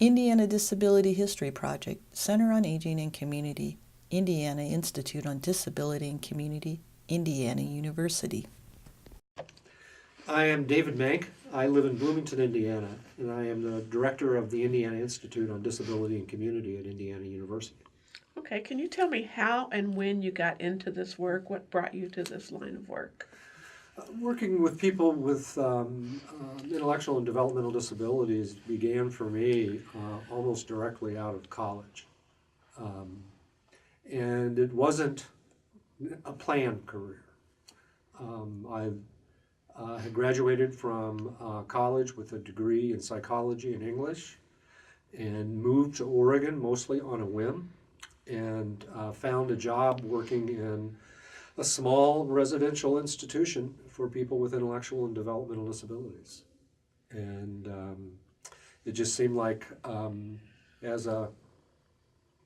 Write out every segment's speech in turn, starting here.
Indiana Disability History Project, Center on Aging and Community, Indiana Institute on Disability and Community, Indiana University. I am David Mank. I live in Bloomington, Indiana, and I am the director of the Indiana Institute on Disability and Community at Indiana University. Okay, can you tell me how and when you got into this work? What brought you to this line of work? Working with people with intellectual and developmental disabilities began for me almost directly out of college. And it wasn't a planned career. I had graduated from college with a degree in psychology and English and moved to Oregon mostly on a whim and found a job working in a small residential institution for people with intellectual and developmental disabilities. And it just seemed like as a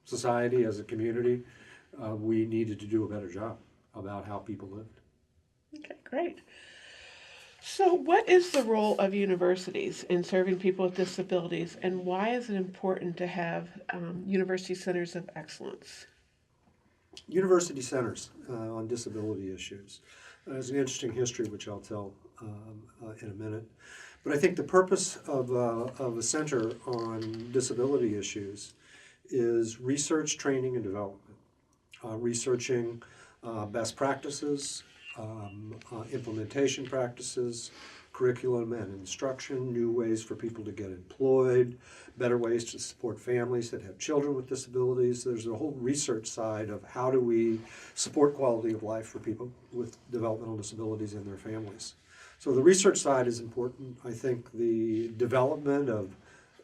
society, as a community, we needed to do a better job about how people lived. Okay, great. So what is the role of universities in serving people with disabilities, and why is it important to have university centers of excellence? University centers on disability issues. There's an interesting history which I'll tell in a minute. But I think the purpose of a center on disability issues is research, training, and development. Researching best practices, implementation practices, curriculum and instruction, new ways for people to get employed, better ways to support families that have children with disabilities. There's a whole research side of how do we support quality of life for people with developmental disabilities and their families. So the research side is important. I think the development of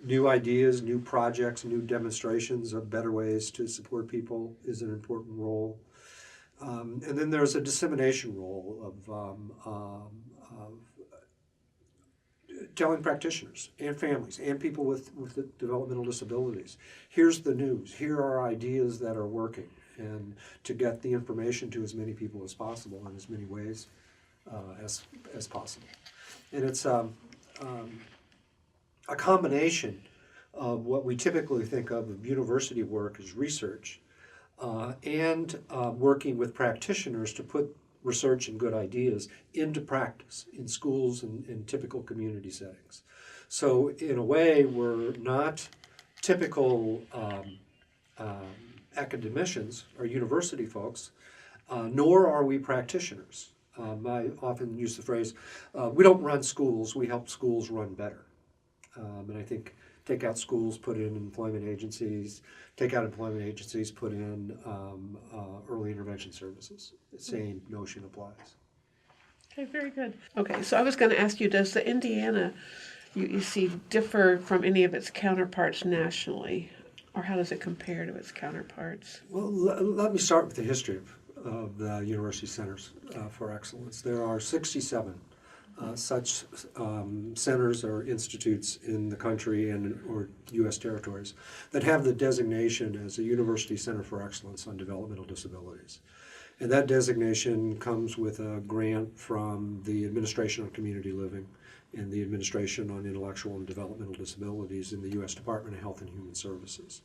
new ideas, new projects, new demonstrations of better ways to support people is an important role. And then there's a dissemination role of telling practitioners and families and people with developmental disabilities, here's the news, here are ideas that are working, and to get the information to as many people as possible in as many ways as possible. And it's a combination of what we typically think of university work as research and working with practitioners to put research and good ideas into practice in schools and in typical community settings. So in a way, we're not typical academicians or university folks, nor are we practitioners. I often use the phrase, we don't run schools, we help schools run better. And I think take out schools, put in employment agencies, take out employment agencies, put in early intervention services. The same notion applies. Okay, very good. Okay, so I was going to ask you, does the Indiana UEC differ from any of its counterparts nationally, or how does it compare to its counterparts? Well, let me start with the history of the University Centers for Excellence. There are 67 such centers or institutes in the country and or U.S. territories that have the designation as a University Center for Excellence on Developmental Disabilities. And that designation comes with a grant from the Administration on Community Living and the Administration on Intellectual and Developmental Disabilities in the U.S. Department of Health and Human Services.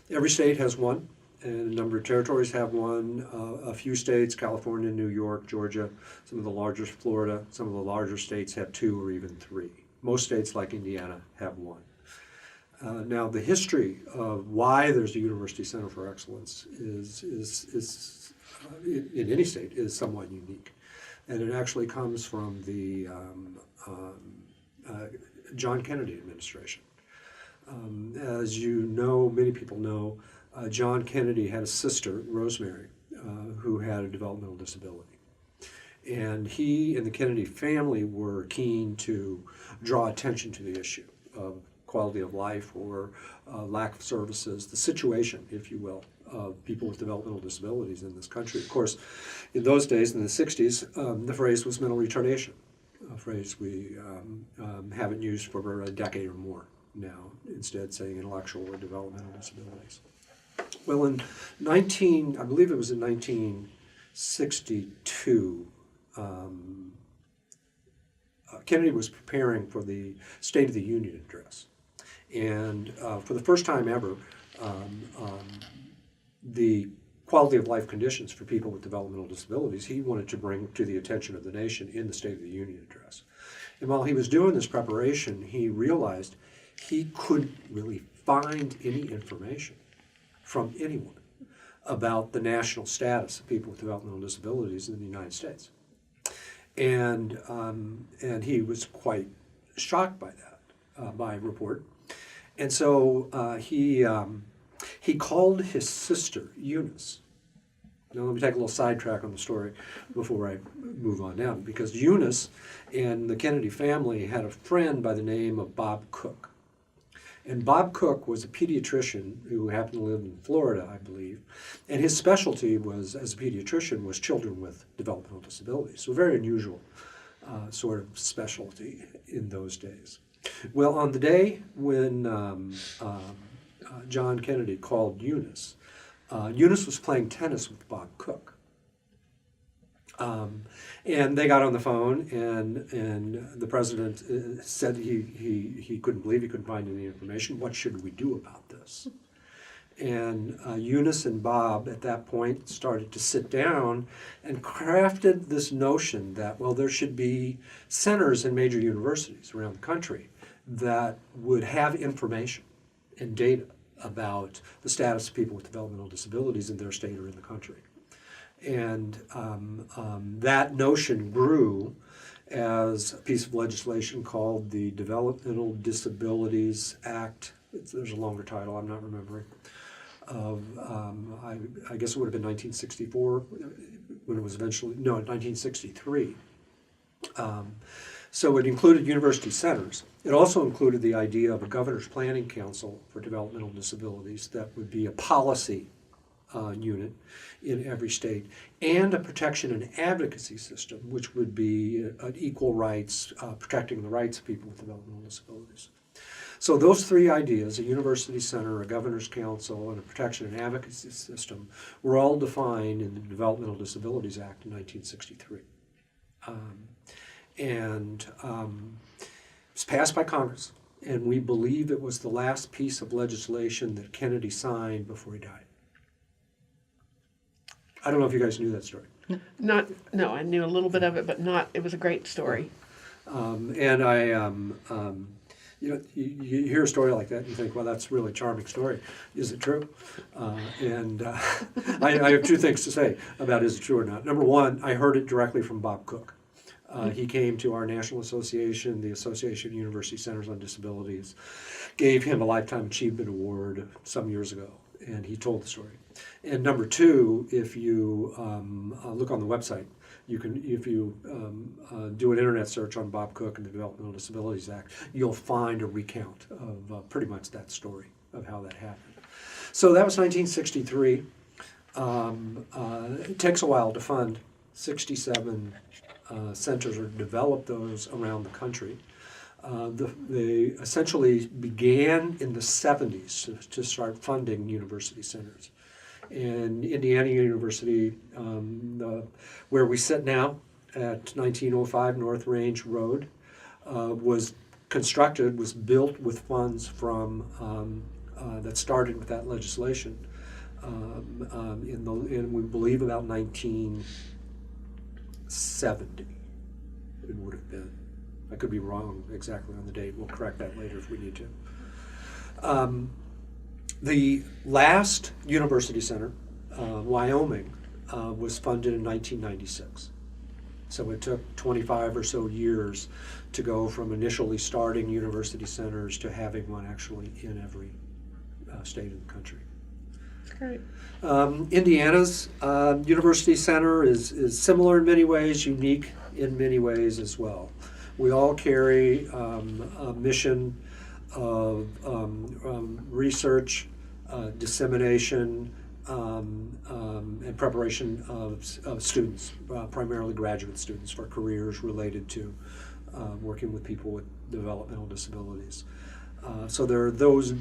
Every state has one, and a number of territories have one. A few states, California, New York, Georgia, some of the larger, Florida, some of the larger states have 2 or even 3. Most states, like Indiana, have 1. Now, the history of why there's a University Center for Excellence is in any state is somewhat unique. And it actually comes from the John Kennedy administration. As you know, many people know, John Kennedy had a sister, Rosemary, who had a developmental disability. And he and the Kennedy family were keen to draw attention to the issue of quality of life or lack of services, the situation, if you will, of people with developmental disabilities in this country. Of course, in those days, in the 60s, the phrase was mental retardation, a phrase we haven't used for a decade or more now, instead saying intellectual or developmental disabilities. Well, I believe it was in 1962, Kennedy was preparing for the State of the Union address. And for the first time ever, the quality of life conditions for people with developmental disabilities he wanted to bring to the attention of the nation in the State of the Union address. And while he was doing this preparation, he realized he couldn't really find any information from anyone about the national status of people with developmental disabilities in the United States. And he was quite shocked by that, by report. And so he called his sister, Eunice. Now let me take a little sidetrack on the story before I move on down, because Eunice and the Kennedy family had a friend by the name of Bob Cook. And Bob Cook was a pediatrician who happened to live in Florida, I believe. And his specialty was, as a pediatrician, was children with developmental disabilities. So a very unusual sort of specialty in those days. Well, on the day when John Kennedy called Eunice, Eunice was playing tennis with Bob Cook. And they got on the phone, and the president said he couldn't believe he couldn't find any information. What should we do about this? And Eunice and Bob at that point started to sit down and crafted this notion that, well, there should be centers in major universities around the country that would have information and data about the status of people with developmental disabilities in their state or in the country. And that notion grew as a piece of legislation called the Developmental Disabilities Act. There's a longer title, I'm not remembering. I guess it would have been 1964 when it was eventually, no, 1963. So it included university centers. It also included the idea of a governor's planning council for developmental disabilities that would be a policy unit in every state, and a protection and advocacy system, which would be equal rights, protecting the rights of people with developmental disabilities. So those three ideas, a university center, a governor's council, and a protection and advocacy system, were all defined in the Developmental Disabilities Act in 1963. It was passed by Congress, and we believe it was the last piece of legislation that Kennedy signed before he died. I don't know if you guys knew that story. No, I knew a little bit of it, but not. It was a great story. And you hear a story like that and you think, well, that's a really charming story. Is it true? I have two things to say about is it true or not. Number one, I heard it directly from Bob Cook. He came to our national association, the Association of University Centers on Disabilities, gave him a Lifetime Achievement Award some years ago, and he told the story. And number two, if you look on the website, you can, if you do an internet search on Bob Cook and the Developmental Disabilities Act, you'll find a recount of pretty much that story of how that happened. So that was 1963. It takes a while to fund 67 centers or develop those around the country. They essentially began in the 70s to start funding university centers. And Indiana University, where we sit now at 1905 North Range Road, was built with funds from that started with that legislation in we believe about 1970 it would have been. I could be wrong exactly on the date. We'll correct that later if we need to. The last university center, Wyoming, was funded in 1996. So it took 25 or so years to go from initially starting university centers to having one actually in every state in the country. That's great. Indiana's university center is similar in many ways, unique in many ways as well. We all carry a mission of research, dissemination, and preparation of students, primarily graduate students, for careers related to working with people with developmental disabilities. So there are those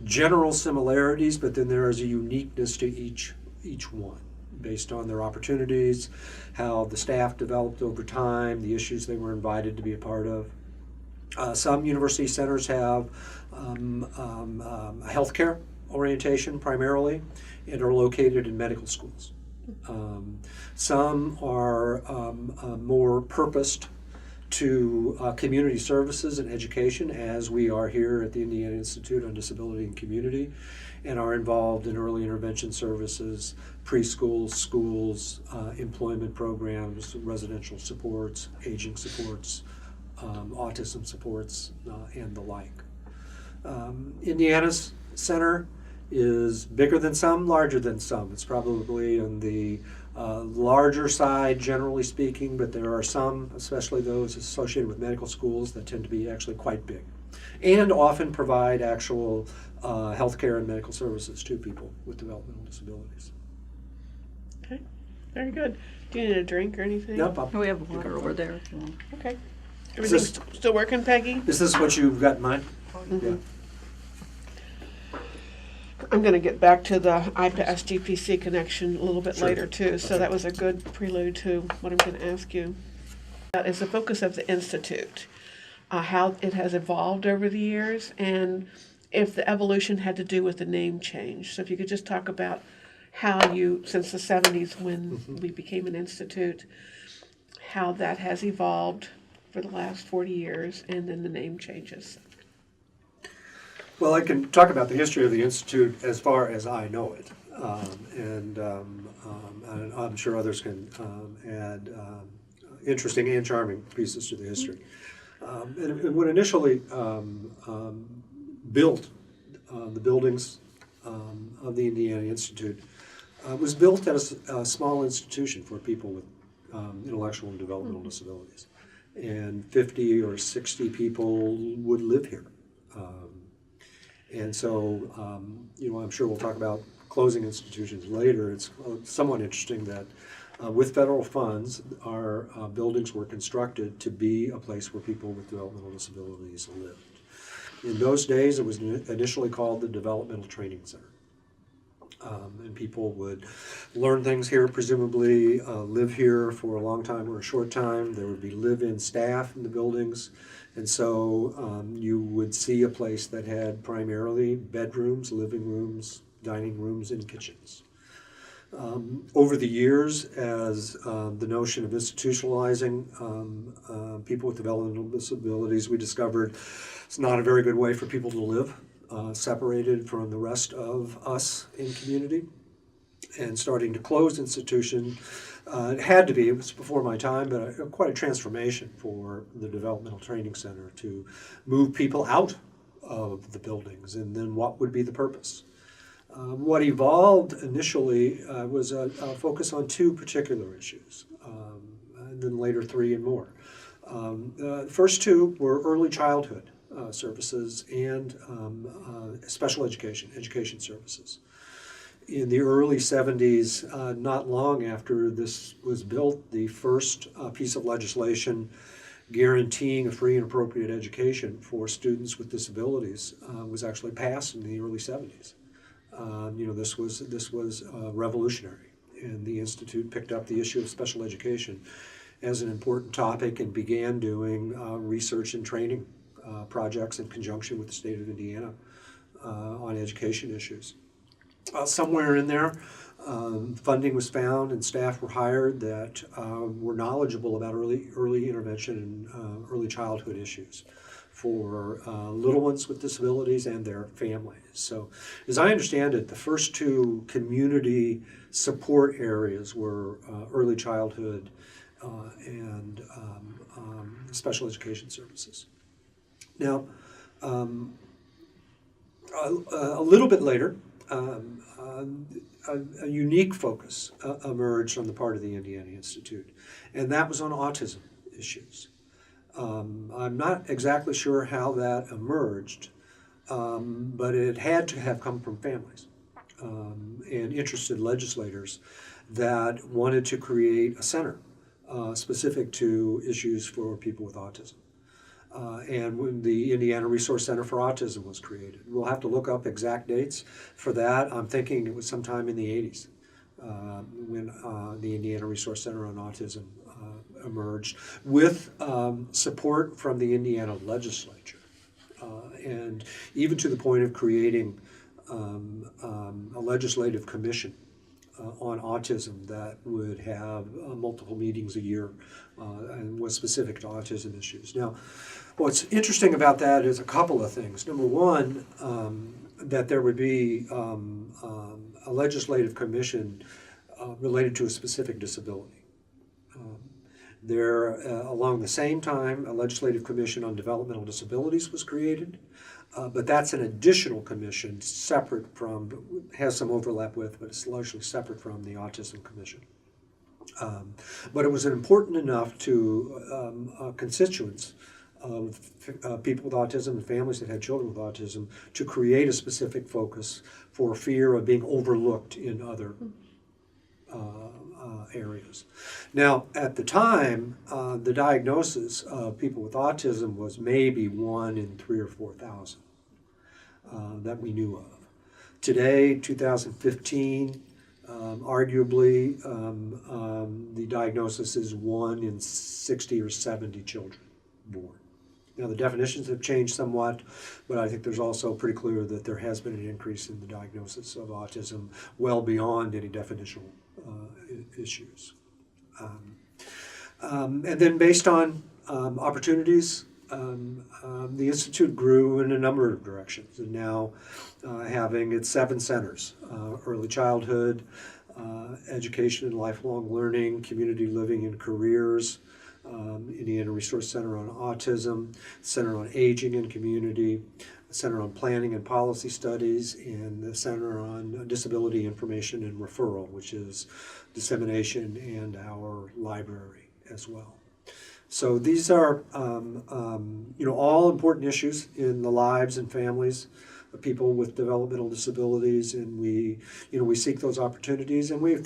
general similarities, but then there is a uniqueness to each one, based on their opportunities, how the staff developed over time, the issues they were invited to be a part of. Some university centers have a healthcare orientation primarily and are located in medical schools. Some are more purposed to community services and education, as we are here at the Indiana Institute on Disability and Community, and are involved in early intervention services, preschools, schools, employment programs, residential supports, aging supports, autism supports, and the like. Indiana's center is bigger than some, larger than some. It's probably on the larger side, generally speaking, but there are some, especially those associated with medical schools, that tend to be actually quite big and often provide actual healthcare and medical services to people with developmental disabilities. Okay, very good. Do you need a drink or anything? Yep. We have water over there. Okay. Everything's still working, Peggy? Is this what you've got in mind? Mm-hmm. Yeah. I'm going to get back to the IPA SGPC connection a little bit Sure. later too, so Okay. that was a good prelude to what I'm going to ask you. That is the focus of the Institute, how it has evolved over the years, and if the evolution had to do with the name change. So if you could just talk about how you, since the 70s when we became an institute, how that has evolved for the last 40 years, and then the name changes. Well, I can talk about the history of the Institute as far as I know it, and I'm sure others can add interesting and charming pieces to the history. And when initially built, the buildings of the Indiana Institute was built as a small institution for people with intellectual and developmental disabilities. And 50 or 60 people would live here. And so, I'm sure we'll talk about closing institutions later. It's somewhat interesting that with federal funds, our buildings were constructed to be a place where people with developmental disabilities lived. In those days, it was initially called the Developmental Training Center. And people would learn things here, presumably live here for a long time or a short time. There would be live-in staff in the buildings. And so you would see a place that had primarily bedrooms, living rooms, dining rooms, and kitchens. Over the years, as the notion of institutionalizing people with developmental disabilities, we discovered it's not a very good way for people to live, separated from the rest of us in community. And starting to close institution, it had to be, it was before my time, but quite a transformation for the Developmental Training Center to move people out of the buildings, and then what would be the purpose? What evolved initially was a focus on two particular issues, and then later three and more. The first two were early childhood services and special education services. In the early 70s, not long after this was built, the first piece of legislation guaranteeing a free and appropriate education for students with disabilities was actually passed in the early 70s. This was revolutionary, and the Institute picked up the issue of special education as an important topic and began doing research and training projects in conjunction with the state of Indiana on education issues. Somewhere in there, funding was found and staff were hired that were knowledgeable about early intervention and early childhood issues for little ones with disabilities and their families. So, as I understand it, the first two community support areas were early childhood and special education services. Now, a little bit later, a unique focus emerged on the part of the Indiana Institute, and that was on autism issues. I'm not exactly sure how that emerged, but it had to have come from families and interested legislators that wanted to create a center specific to issues for people with autism. And when the Indiana Resource Center for Autism was created. We'll have to look up exact dates for that. I'm thinking it was sometime in the 80s when the Indiana Resource Center on Autism emerged with support from the Indiana legislature, and even to the point of creating a legislative commission on autism that would have multiple meetings a year and was specific to autism issues. Now, what's interesting about that is a couple of things. Number one, that there would be a legislative commission related to a specific disability. Along the same time, a legislative commission on developmental disabilities was created, but that's an additional commission separate from, has some overlap with, but it's largely separate from the Autism Commission. But it was important enough to constituents of people with autism and families that had children with autism to create a specific focus for fear of being overlooked in other areas. Now, at the time, the diagnosis of people with autism was maybe 1 in 3,000 or 4,000 that we knew of. Today, 2015, arguably, the diagnosis is 1 in 60 or 70 children born. Now, the definitions have changed somewhat, but I think there's also pretty clear that there has been an increase in the diagnosis of autism well beyond any definitional issues. And then based on opportunities, the Institute grew in a number of directions, and now having its 7 centers, early childhood, education and lifelong learning, community living and careers, Indiana Resource Center on Autism, Center on Aging and Community, Center on Planning and Policy Studies, and the Center on Disability Information and Referral, which is dissemination, and our library as well. So these are all important issues in the lives and families of people with developmental disabilities, and we seek those opportunities, and we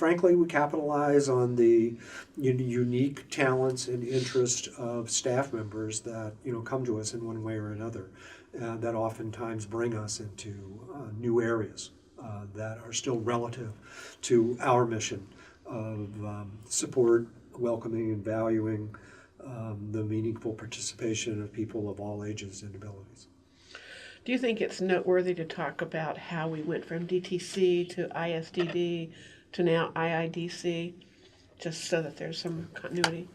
capitalize on the unique talents and interest of staff members that come to us in one way or another, that oftentimes bring us into new areas that are still relative to our mission of support, welcoming, and valuing the meaningful participation of people of all ages and abilities. Do you think it's noteworthy to talk about how we went from DTC to ISDD to now IIDC, just so that there's some continuity?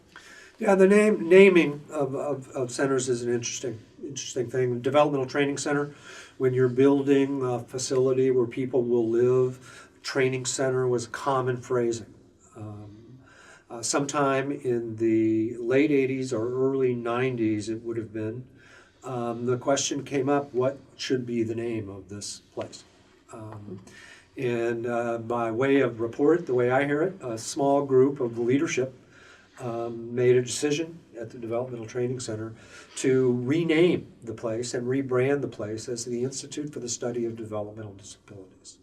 Yeah, the naming of centers is an interesting thing. Developmental Training Center, when you're building a facility where people will live, training center was common phrasing. Sometime in the late 80s or early 90s, it would have been, the question came up, what should be the name of this place? And by way of report, the way I hear it, a small group of leadership made a decision at the Developmental Training Center to rename the place and rebrand the place as the Institute for the Study of Developmental Disabilities.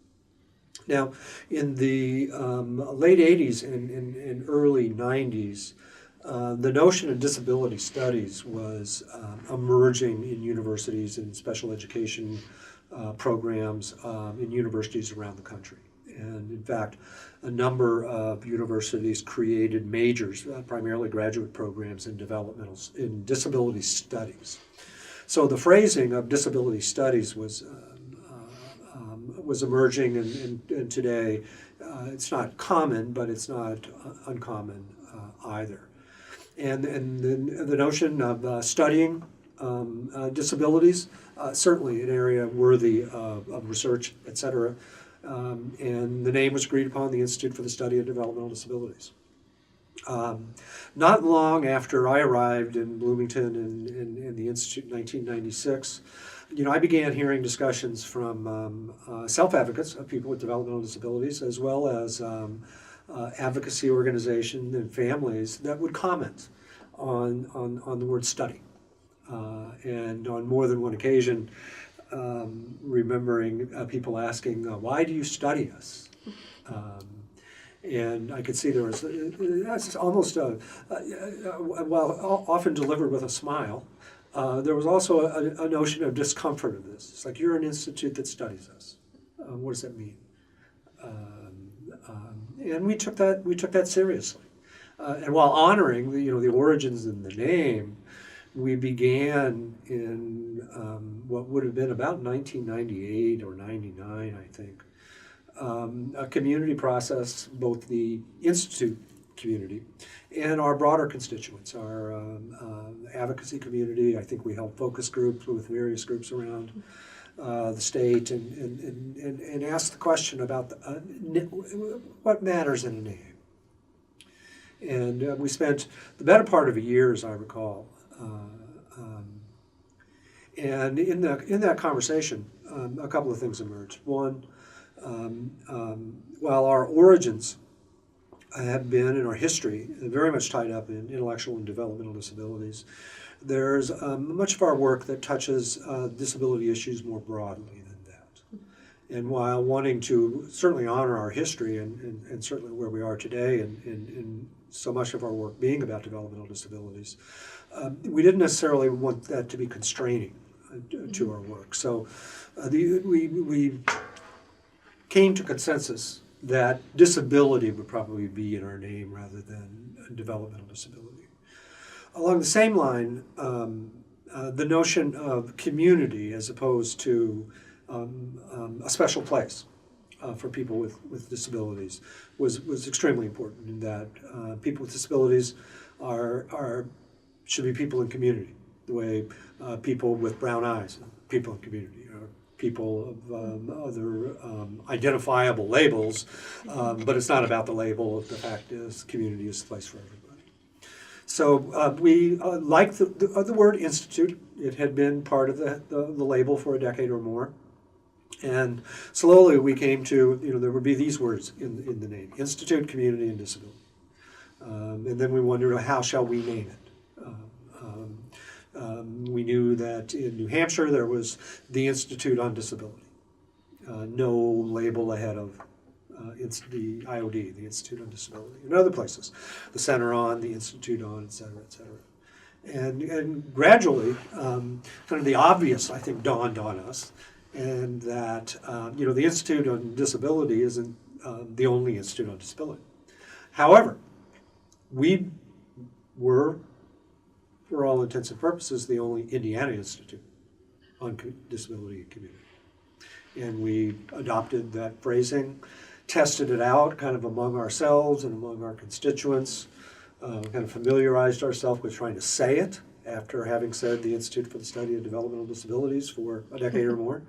Now, in the late 80s and early 90s, the notion of disability studies was emerging in universities and special education programs in universities around the country. And in fact, a number of universities created majors, primarily graduate programs in disability studies. So the phrasing of disability studies was emerging, and today it's not common, but it's not uncommon either. And the notion of studying disabilities, certainly an area worthy of research, et cetera. And the name was agreed upon, the Institute for the Study of Developmental Disabilities. Not long after I arrived in Bloomington in the Institute in 1996, I began hearing discussions from self-advocates of people with developmental disabilities, as well as advocacy organizations and families that would comment on the word study. And on more than one occasion, remembering people asking, why do you study us? And I could see there was that's almost well, often delivered with a smile. There was also a notion of discomfort of this. It's like, you're an institute that studies us. What does that mean? And we took that seriously. And while honoring the origins in the name, we began in what would have been about 1998 or 99, I think, a community process, both the Institute community and our broader constituents, our advocacy community. I think we held focus groups with various groups around the state and asked the question about what matters in a name. And we spent the better part of a year, as I recall, and in that conversation, a couple of things emerged. One, while our origins have been in our history very much tied up in intellectual and developmental disabilities, there's much of our work that touches disability issues more broadly than that. And while wanting to certainly honor our history and certainly where we are today and so much of our work being about developmental disabilities, we didn't necessarily want that to be constraining to our work. So we came to consensus that disability would probably be in our name rather than developmental disability. Along the same line, the notion of community as opposed to a special place for people with disabilities was extremely important, in that people with disabilities should be people in community, the way people with brown eyes, people in community, or people of other identifiable labels, but it's not about the label. The fact is, community is the place for everybody. So we like the word institute. It had been part of the label for a decade or more. And slowly we came to, there would be these words in the name: institute, community, and disability. And then we wondered, how shall we name it? We knew that in New Hampshire there was the Institute on Disability. No label ahead of the IOD, the Institute on Disability. In other places, the Center on, the Institute on, et cetera, et cetera. And gradually, kind of the obvious, I think, dawned on us, and that the Institute on Disability isn't the only Institute on Disability. However, we were, for all intents and purposes, the only Indiana Institute on Disability and Community. And we adopted that phrasing, tested it out kind of among ourselves and among our constituents, kind of familiarized ourselves with trying to say it after having said the Institute for the Study of Developmental Disabilities for a decade or more,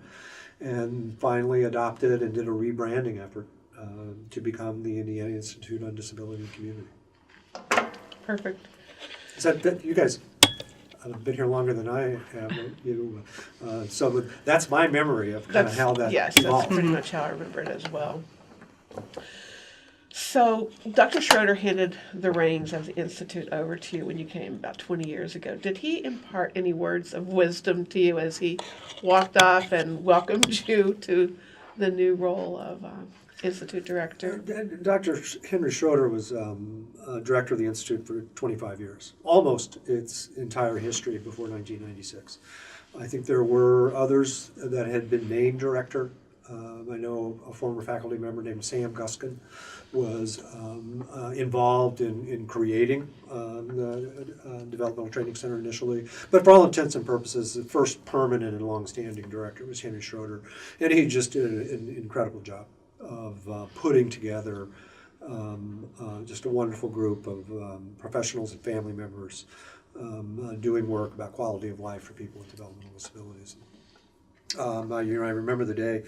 and finally adopted and did a rebranding effort to become the Indiana Institute on Disability and Community. Perfect. Is that you guys have been here longer than I have. So that's my memory of kind of how that Yes, evolved. that's pretty much how I remember it as well. So Dr. Schroeder handed the reins of the Institute over to you when you came about 20 years ago. Did he impart any words of wisdom to you as he walked off and welcomed you to the new role of Institute Director? Dr. Henry Schroeder was director of the Institute for 25 years, almost its entire history before 1996. I think there were others that had been named director. I know a former faculty member named Sam Guskin was involved in creating the Developmental Training Center initially. But for all intents and purposes, the first permanent and long-standing director was Henry Schroeder, and he just did an incredible job of putting together just a wonderful group of professionals and family members doing work about quality of life for people with developmental disabilities. I remember the day,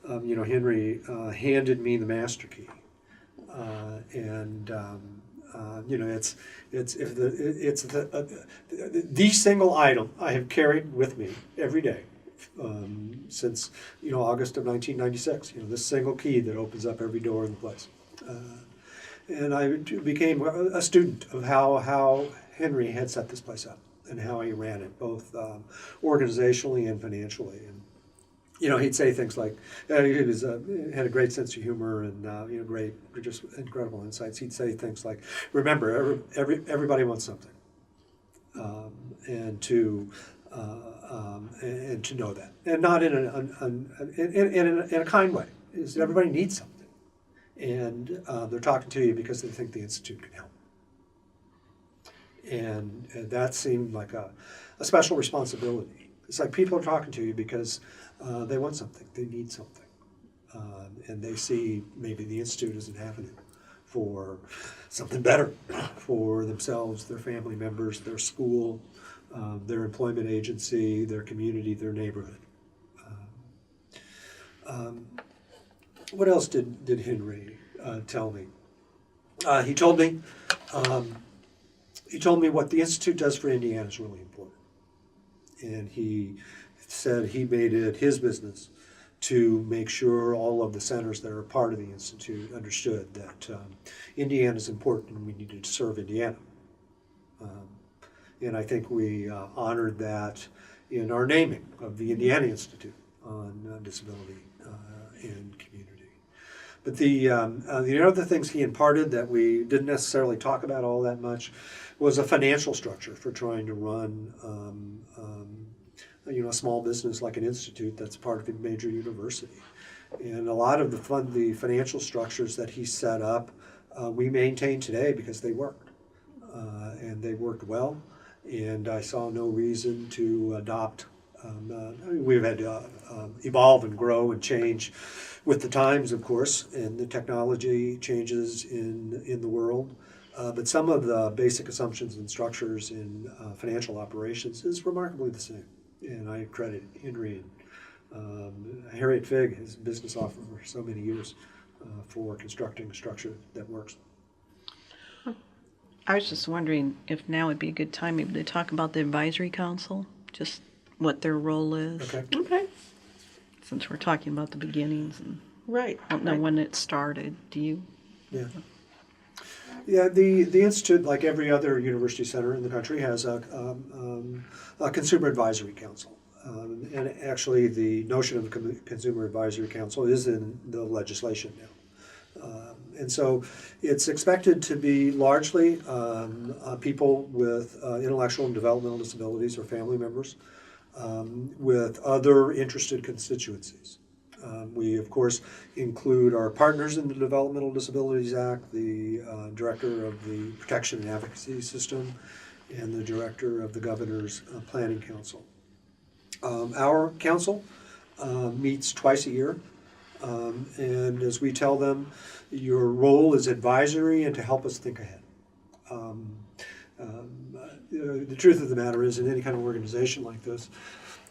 Henry handed me the master key, and it's the single item I have carried with me every day since August of 1996. This single key that opens up every door in the place, and I became a student of how Henry had set this place up and how he ran it, both organizationally and financially. And he'd say things like, he had a great sense of humor and great, just incredible insights. He'd say things like, "Remember, everybody wants something, and to know that, and not in a kind way. Is everybody needs something, and they're talking to you because they think the Institute can help." And that seemed like a special responsibility. It's like people are talking to you because they want something, they need something. And they see maybe the Institute as an avenue for something better for themselves, their family members, their school, their employment agency, their community, their neighborhood. What else did Henry tell me? He told me what the Institute does for Indiana is really important. And he said he made it his business to make sure all of the centers that are part of the Institute understood that Indiana is important and we needed to serve Indiana. And I think we honored that in our naming of the Indiana Institute on Disability and Community. But the other things he imparted that we didn't necessarily talk about all that much was a financial structure for trying to run a small business like an institute that's part of a major university. And a lot of the financial structures that he set up, we maintain today because they worked. And they worked well. And I saw no reason to adopt. We've had to evolve and grow and change with the times, of course, and the technology changes in the world. But some of the basic assumptions and structures in financial operations is remarkably the same. And I credit Henry and Harriet Figg, his business officer for so many years, for constructing a structure that works. I was just wondering if now would be a good time maybe to talk about the advisory council, just what their role is. Okay. Okay. Since we're talking about the beginnings and Right. I don't know when it started. Do you? Yeah. Yeah, the Institute, like every other university center in the country, has a consumer advisory council. And actually, the notion of a consumer advisory council is in the legislation now. And so it's expected to be largely people with intellectual and developmental disabilities or family members with other interested constituencies. We, of course, include our partners in the Developmental Disabilities Act, the director of the Protection and Advocacy System, and the director of the Governor's Planning Council. Our council meets twice a year, and as we tell them, your role is advisory and to help us think ahead. The truth of the matter is, in any kind of organization like this,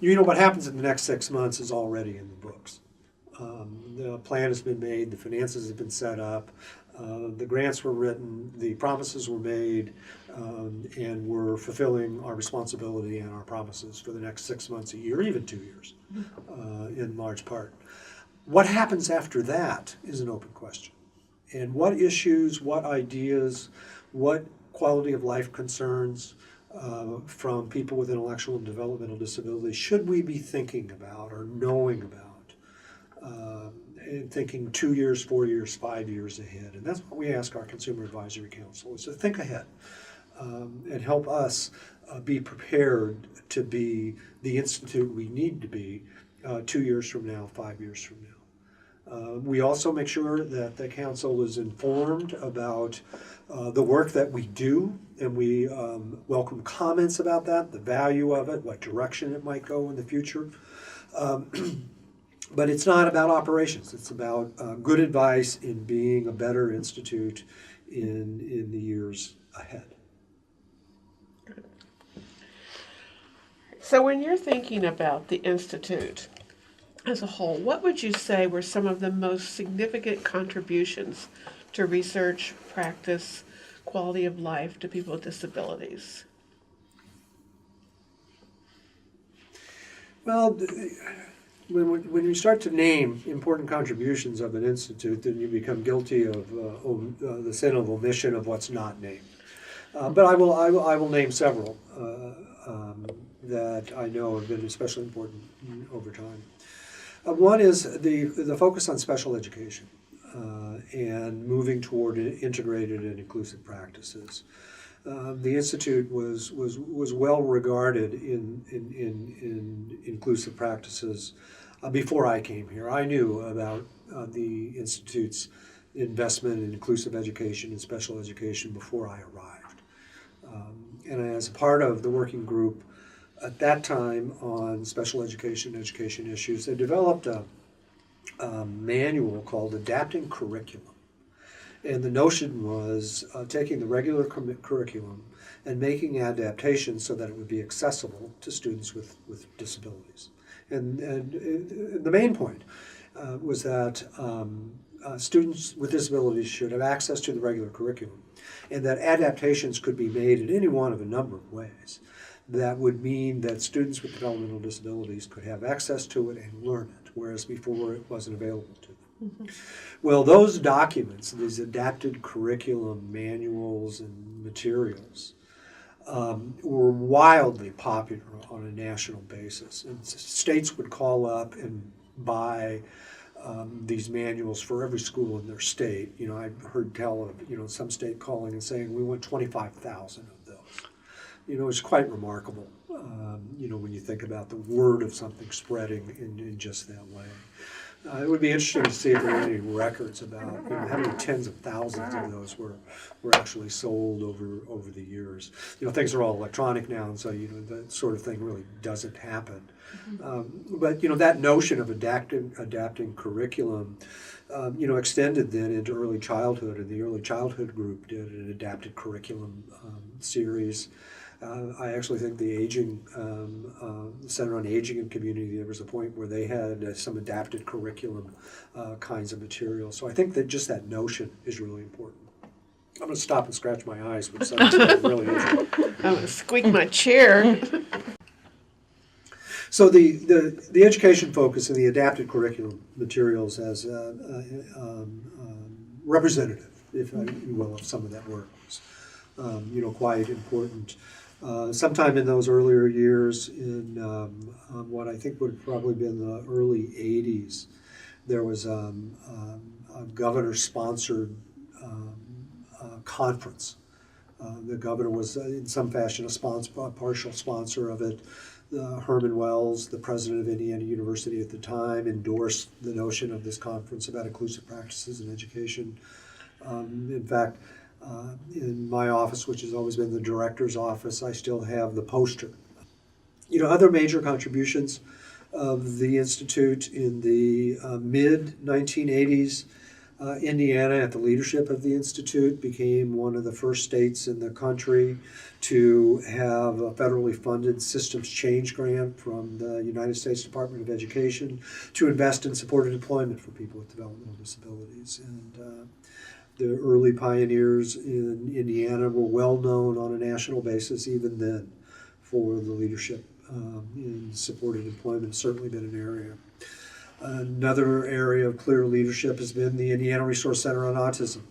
what happens in the next 6 months is already in the books. The plan has been made, the finances have been set up, the grants were written, the promises were made, and we're fulfilling our responsibility and our promises for the next 6 months, a year, even 2 years, in large part. What happens after that is an open question. And what issues, what ideas, what quality of life concerns from people with intellectual and developmental disabilities should we be thinking about or knowing about? And thinking 2 years, 4 years, 5 years ahead. And that's what we ask our Consumer Advisory Council, is to think ahead and help us be prepared to be the institute we need to be 2 years from now, 5 years from now. We also make sure that the council is informed about the work that we do, and we welcome comments about that, the value of it, what direction it might go in the future. But it's not about operations. It's about good advice in being a better institute in the years ahead. So when you're thinking about the Institute as a whole, what would you say were some of the most significant contributions to research, practice, quality of life to people with disabilities? Well, when you start to name important contributions of an institute, then you become guilty of the sin of omission of what's not named. But I will name several that I know have been especially important over time. One is the focus on special education and moving toward integrated and inclusive practices. The Institute was well regarded in inclusive practices before I came here. I knew about the Institute's investment in inclusive education and special education before I arrived. And as a part of the working group at that time on special education issues, they developed a manual called Adapting Curriculum. And the notion was taking the regular curriculum and making adaptations so that it would be accessible to students with disabilities. And the main point was that students with disabilities should have access to the regular curriculum, and that adaptations could be made in any one of a number of ways. That would mean that students with developmental disabilities could have access to it and learn it, whereas before it wasn't available to them. Mm-hmm. Well, those documents, these adapted curriculum manuals and materials, were wildly popular on a national basis. And states would call up and buy these manuals for every school in their state. You know, I heard tell of, some state calling and saying, we want 25,000 of those. It's quite remarkable, when you think about the word of something spreading in just that way. It would be interesting to see if there are any records about how many tens of thousands of those were actually sold over the years. Things are all electronic now, and so that sort of thing really doesn't happen. But that notion of adapting curriculum, extended then into early childhood, and the early childhood group did an adapted curriculum series. I actually think the Center on Aging and Community, there was a point where they had some adapted curriculum kinds of materials. So I think that just that notion is really important. I'm going to stop and scratch my eyes, but something really is. I'm going to squeak my chair. So the education focus and the adapted curriculum materials as representative, if you will, of some of that work was, quite important. Sometime in those earlier years, in what I think would have probably been the early 80s, there was a governor-sponsored conference. The governor was in some fashion a partial sponsor of it. Herman Wells, the president of Indiana University at the time, endorsed the notion of this conference about inclusive practices in education. In fact, in my office, which has always been the director's office, I still have the poster. Other major contributions of the Institute in the mid-1980s, Indiana, at the leadership of the Institute, became one of the first states in the country to have a federally funded systems change grant from the United States Department of Education to invest in supported employment for people with developmental disabilities. And the early pioneers in Indiana were well known on a national basis even then for the leadership in supported employment. It's certainly been an area. Another area of clear leadership has been the Indiana Resource Center on Autism.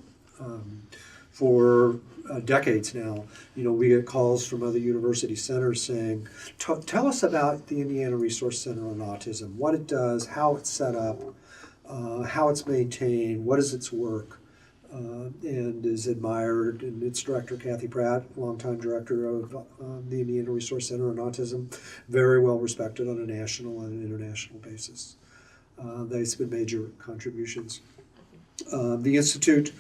For decades now, we get calls from other university centers saying, tell us about the Indiana Resource Center on Autism, what it does, how it's set up, how it's maintained, what is its work. And is admired, and its director, Kathy Pratt, longtime director of the Indiana Resource Center on Autism, very well respected on a national and an international basis. They've been major contributions. The Institute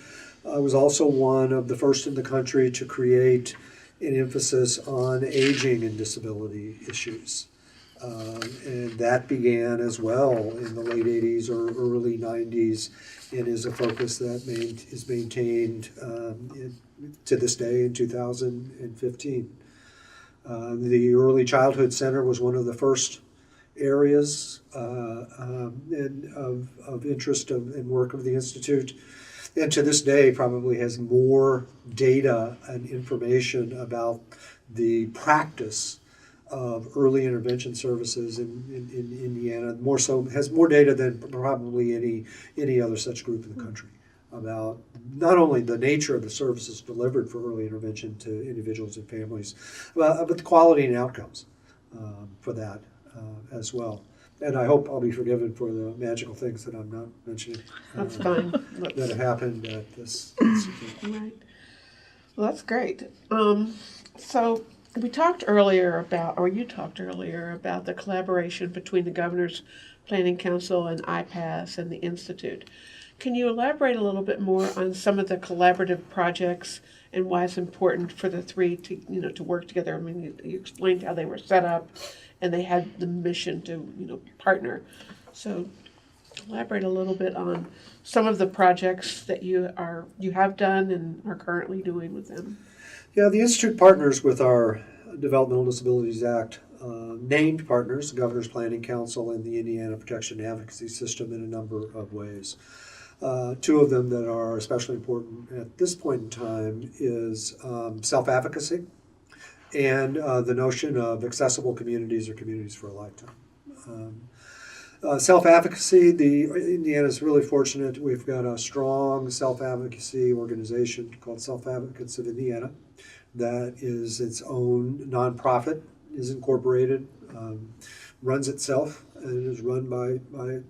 was also one of the first in the country to create an emphasis on aging and disability issues. And that began as well in the late 80s or early 90s, and is a focus that is maintained to this day in 2015. The Early Childhood Center was one of the first areas of interest and work of the Institute, and to this day probably has more data and information about the practice of early intervention services in Indiana, has more data than probably any other such group in the country about not only the nature of the services delivered for early intervention to individuals and families, but the quality and outcomes for that as well. And I hope I'll be forgiven for the magical things that I'm not mentioning. That's fine. That have happened at this institute. Right. Well, that's great. So we talked earlier about, or you talked earlier about the collaboration between the governor's Planning Council and IPAS and the Institute. Can you elaborate a little bit more on some of the collaborative projects and why it's important for the three to work together? I mean, you explained how they were set up and they had the mission to partner. So elaborate a little bit on some of the projects that you have done and are currently doing with them. Yeah, the Institute partners with our Developmental Disabilities Act named partners, the Governor's Planning Council and the Indiana Protection and Advocacy System in a number of ways. Two of them that are especially important at this point in time is self-advocacy and the notion of accessible communities or communities for a lifetime. Self-advocacy, Indiana is really fortunate. We've got a strong self-advocacy organization called Self-Advocates of Indiana that is its own nonprofit, is incorporated, runs itself, and is run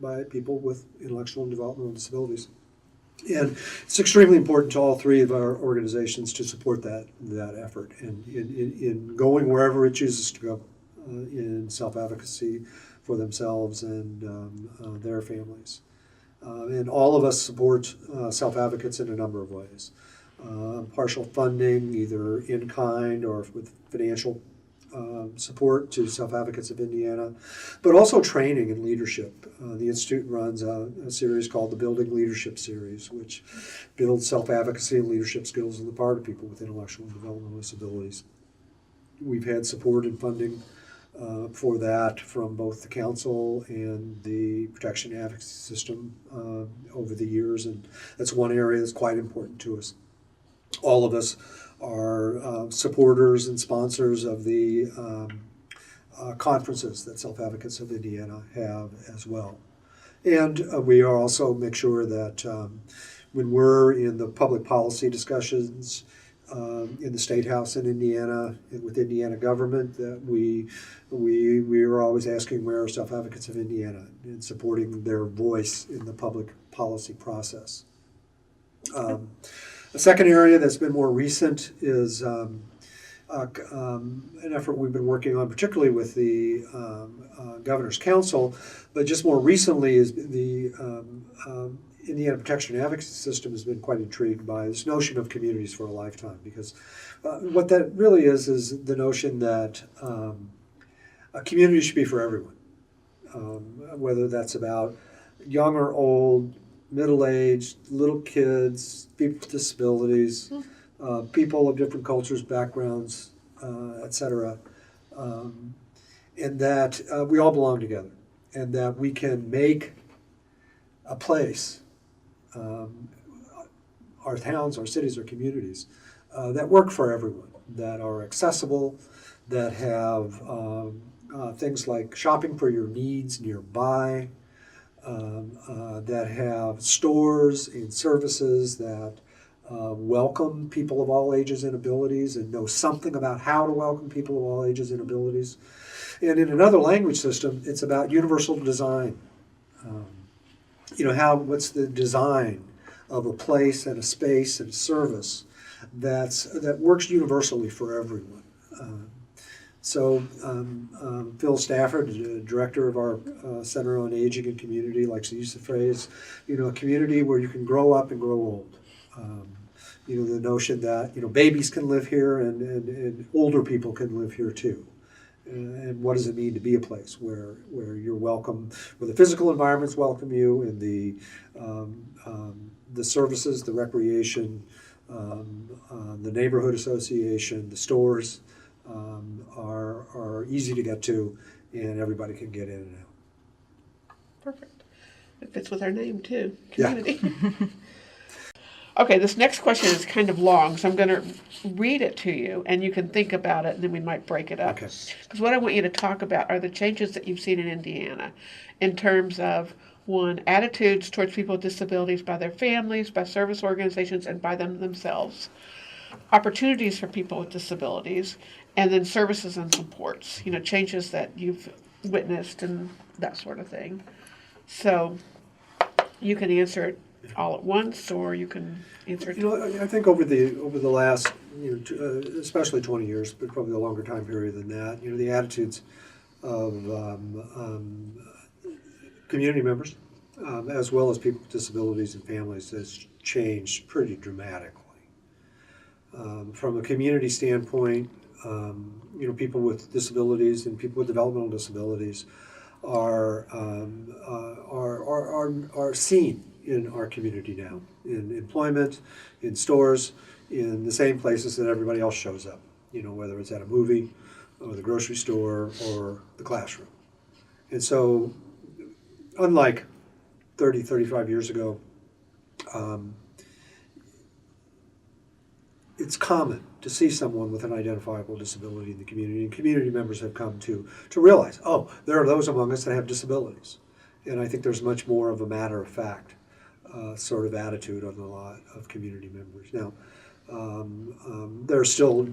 by people with intellectual and developmental disabilities. And it's extremely important to all three of our organizations to support that effort and in going wherever it chooses to go in self-advocacy for themselves and their families. And all of us support self-advocates in a number of ways. Partial funding, either in kind or with financial support to Self-Advocates of Indiana, but also training and leadership. The Institute runs a series called the Building Leadership Series, which builds self-advocacy and leadership skills on the part of people with intellectual and developmental disabilities. We've had support and funding for that from both the Council and the Protection and Advocacy System over the years, and that's one area that's quite important to us. All of us are supporters and sponsors of the conferences that Self-Advocates of Indiana have as well. And we are also make sure that when we're in the public policy discussions in the State House in Indiana and with Indiana government, that we are always asking where are Self-Advocates of Indiana and supporting their voice in the public policy process. A second area that's been more recent is an effort we've been working on, particularly with the Governor's Council, but just more recently is the Indiana Protection and Advocacy System has been quite intrigued by this notion of communities for a lifetime, because what that really is the notion that a community should be for everyone, whether that's about young or old, middle-aged, little kids, people with disabilities, people of different cultures, backgrounds, etc., and that we all belong together, and that we can make a place, our towns, our cities, our communities, that work for everyone, that are accessible, that have things like shopping for your needs nearby, that have stores and services that welcome people of all ages and abilities and know something about how to welcome people of all ages and abilities. And in another language system, it's about universal design. What's the design of a place and a space and service that works universally for everyone. So Phil Stafford, the director of our Center on Aging and Community, likes to use the phrase, a community where you can grow up and grow old. The notion that, babies can live here and older people can live here too. And what does it mean to be a place where you're welcome, where the physical environments welcome you, and the services, the recreation, the neighborhood association, the stores, are easy to get to, and everybody can get in and out. Perfect. It fits with our name too, community. Yeah. Okay, this next question is kind of long, so I'm going to read it to you, and you can think about it, and then we might break it up. Okay. Because what I want you to talk about are the changes that you've seen in Indiana in terms of, one, attitudes towards people with disabilities by their families, by service organizations, and by them themselves. Opportunities for people with disabilities, and then services and supports, changes that you've witnessed and that sort of thing. So you can answer it all at once, or you can answer it. I think over the last, especially 20 years, but probably a longer time period than that, the attitudes of community members, as well as people with disabilities and families, has changed pretty dramatically. From a community standpoint, people with disabilities and people with developmental disabilities are seen in our community now, in employment, in stores, in the same places that everybody else shows up. Whether it's at a movie, or the grocery store, or the classroom. And so, unlike 30, 35 years ago, it's common to see someone with an identifiable disability in the community, and community members have come to realize, oh, there are those among us that have disabilities. And I think there's much more of a matter of fact sort of attitude on a lot of community members. Now, there are still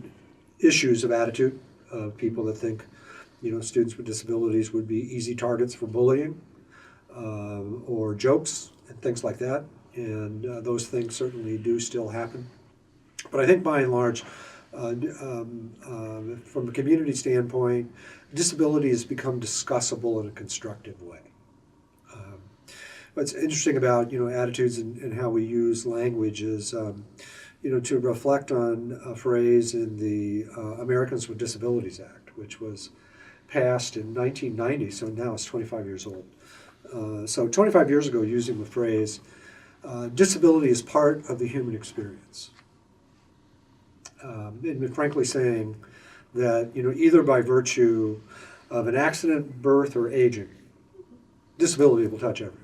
issues of attitude of people that think, students with disabilities would be easy targets for bullying or jokes and things like that. And those things certainly do still happen. But I think by and large, from a community standpoint, disability has become discussable in a constructive way. What's interesting about attitudes and how we use language is to reflect on a phrase in the Americans with Disabilities Act, which was passed in 1990, so now it's 25 years old. So 25 years ago, using the phrase, disability is part of the human experience. And frankly saying that, either by virtue of an accident, birth, or aging, disability will touch everyone.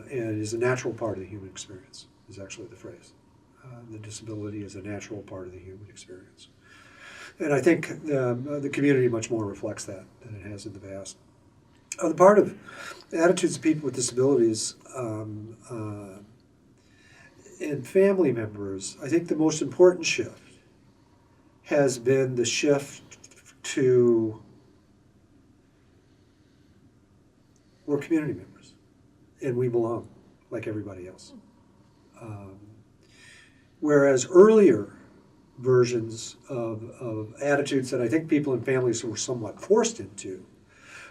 And is a natural part of the human experience, is actually the phrase. The disability is a natural part of the human experience. And I think the community much more reflects that than it has in the past. The part of attitudes of people with disabilities and family members, I think the most important shift has been the shift to we're community members and we belong like everybody else. Whereas earlier versions of attitudes that I think people and families were somewhat forced into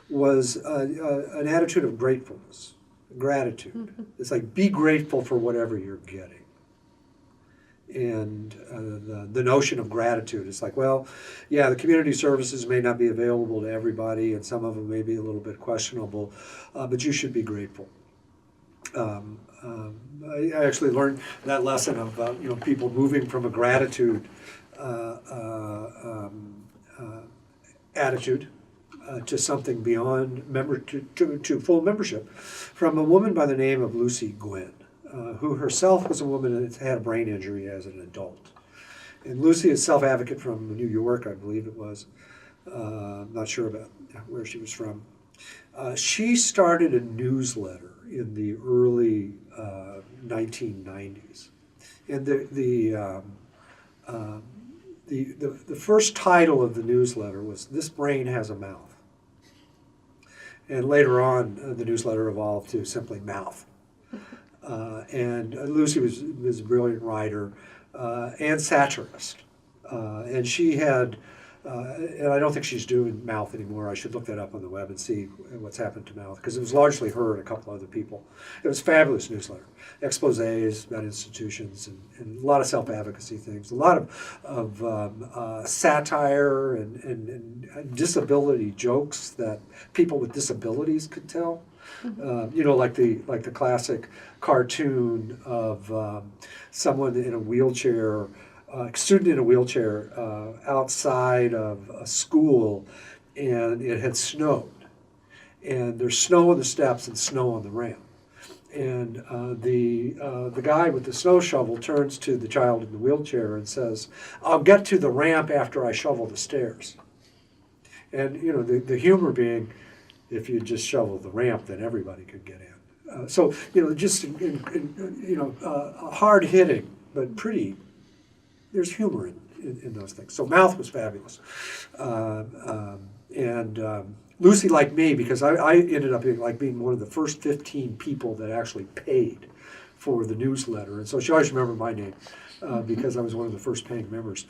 was an attitude of gratefulness, gratitude. Mm-hmm. It's like, be grateful for whatever you're getting. And the notion of gratitude is like, well, yeah, the community services may not be available to everybody, and some of them may be a little bit questionable, but you should be grateful. I actually learned that lesson of people moving from a gratitude attitude to something beyond to full membership from a woman by the name of Lucy Gwynn, who herself was a woman that had a brain injury as an adult. And Lucy is self-advocate from New York, I believe it was. I'm not sure about where she was from. She started a newsletter in the early 1990s. And the first title of the newsletter was, "This Brain Has a Mouth." And later on, the newsletter evolved to simply Mouth. And Lucy was a brilliant writer and satirist. And she had, and I don't think she's doing Mouth anymore. I should look that up on the web and see what's happened to Mouth, because it was largely her and a couple other people. It was a fabulous newsletter. Exposés about institutions and a lot of self-advocacy things, a lot of satire and disability jokes that people with disabilities could tell. Mm-hmm. Like the classic cartoon of someone in a wheelchair, a student in a wheelchair outside of a school, and it had snowed. And there's snow on the steps and snow on the ramp. And the guy with the snow shovel turns to the child in the wheelchair and says, "I'll get to the ramp after I shovel the stairs." And the humor being, if you just shovel the ramp, then everybody could get in. So just hard hitting, but pretty. There's humor in those things. So Mouth was fabulous, and Lucy liked me because I ended up being one of the first 15 people that actually paid for the newsletter, and so she always remembered my name because I was one of the first paying members.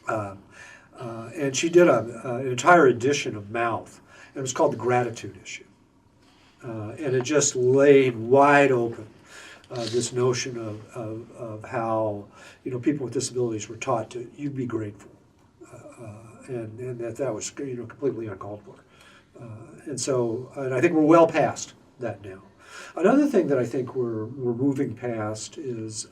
And she did an entire edition of Mouth, and it was called the Gratitude Issue. And it just laid wide open this notion of how people with disabilities were taught to you be grateful, and that was completely uncalled for. And I think we're well past that now. Another thing that I think we're moving past is,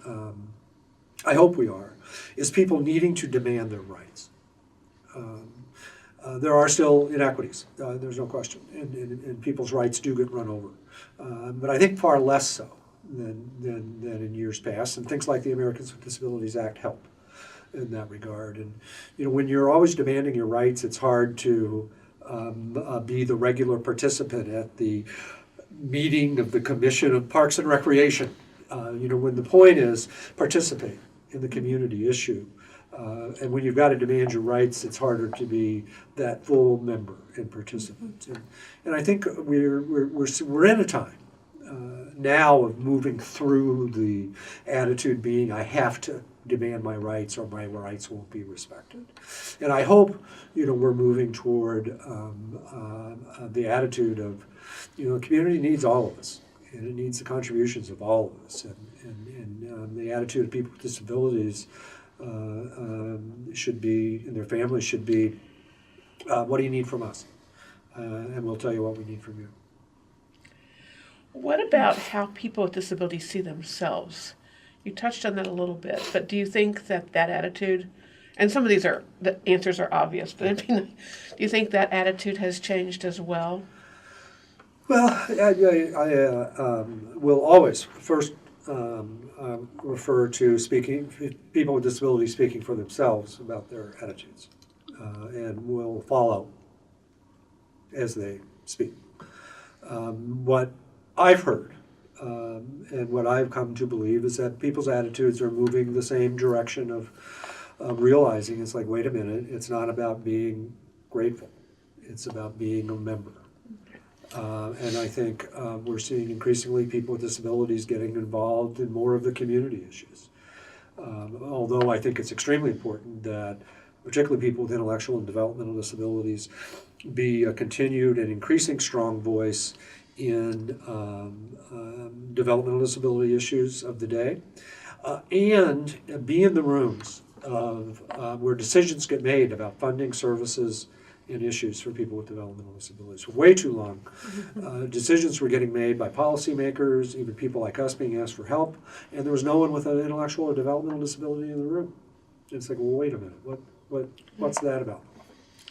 I hope we are, is people needing to demand their rights. There are still inequities, there's no question, and people's rights do get run over. But I think far less so than in years past, and things like the Americans with Disabilities Act help in that regard. And when you're always demanding your rights, it's hard to be the regular participant at the meeting of the Commission of Parks and Recreation. When the point is participate in the community issue. And when you've got to demand your rights, it's harder to be that full member and participant. And I think we're in a time now of moving through the attitude being, I have to demand my rights or my rights won't be respected. And I hope we're moving toward the attitude of the community needs all of us, and it needs the contributions of all of us, and the attitude of people with disabilities should be, and their families should be, what do you need from us? And we'll tell you what we need from you. What about how people with disabilities see themselves? You touched on that a little bit, but do you think that attitude, and some of the answers are obvious, but do you think that attitude has changed as well? Well, I will always first refer to people with disabilities speaking for themselves about their attitudes, and will follow as they speak. What I've heard and what I've come to believe is that people's attitudes are moving the same direction of realizing it's like, wait a minute, it's not about being grateful, it's about being a member. And I think we're seeing increasingly people with disabilities getting involved in more of the community issues. Although I think it's extremely important that particularly people with intellectual and developmental disabilities be a continued and increasing strong voice in developmental disability issues of the day, and be in the rooms of where decisions get made about funding services and issues for people with developmental disabilities. For way too long, decisions were getting made by policymakers, even people like us being asked for help, and there was no one with an intellectual or developmental disability in the room. It's like, well, wait a minute, what's that about?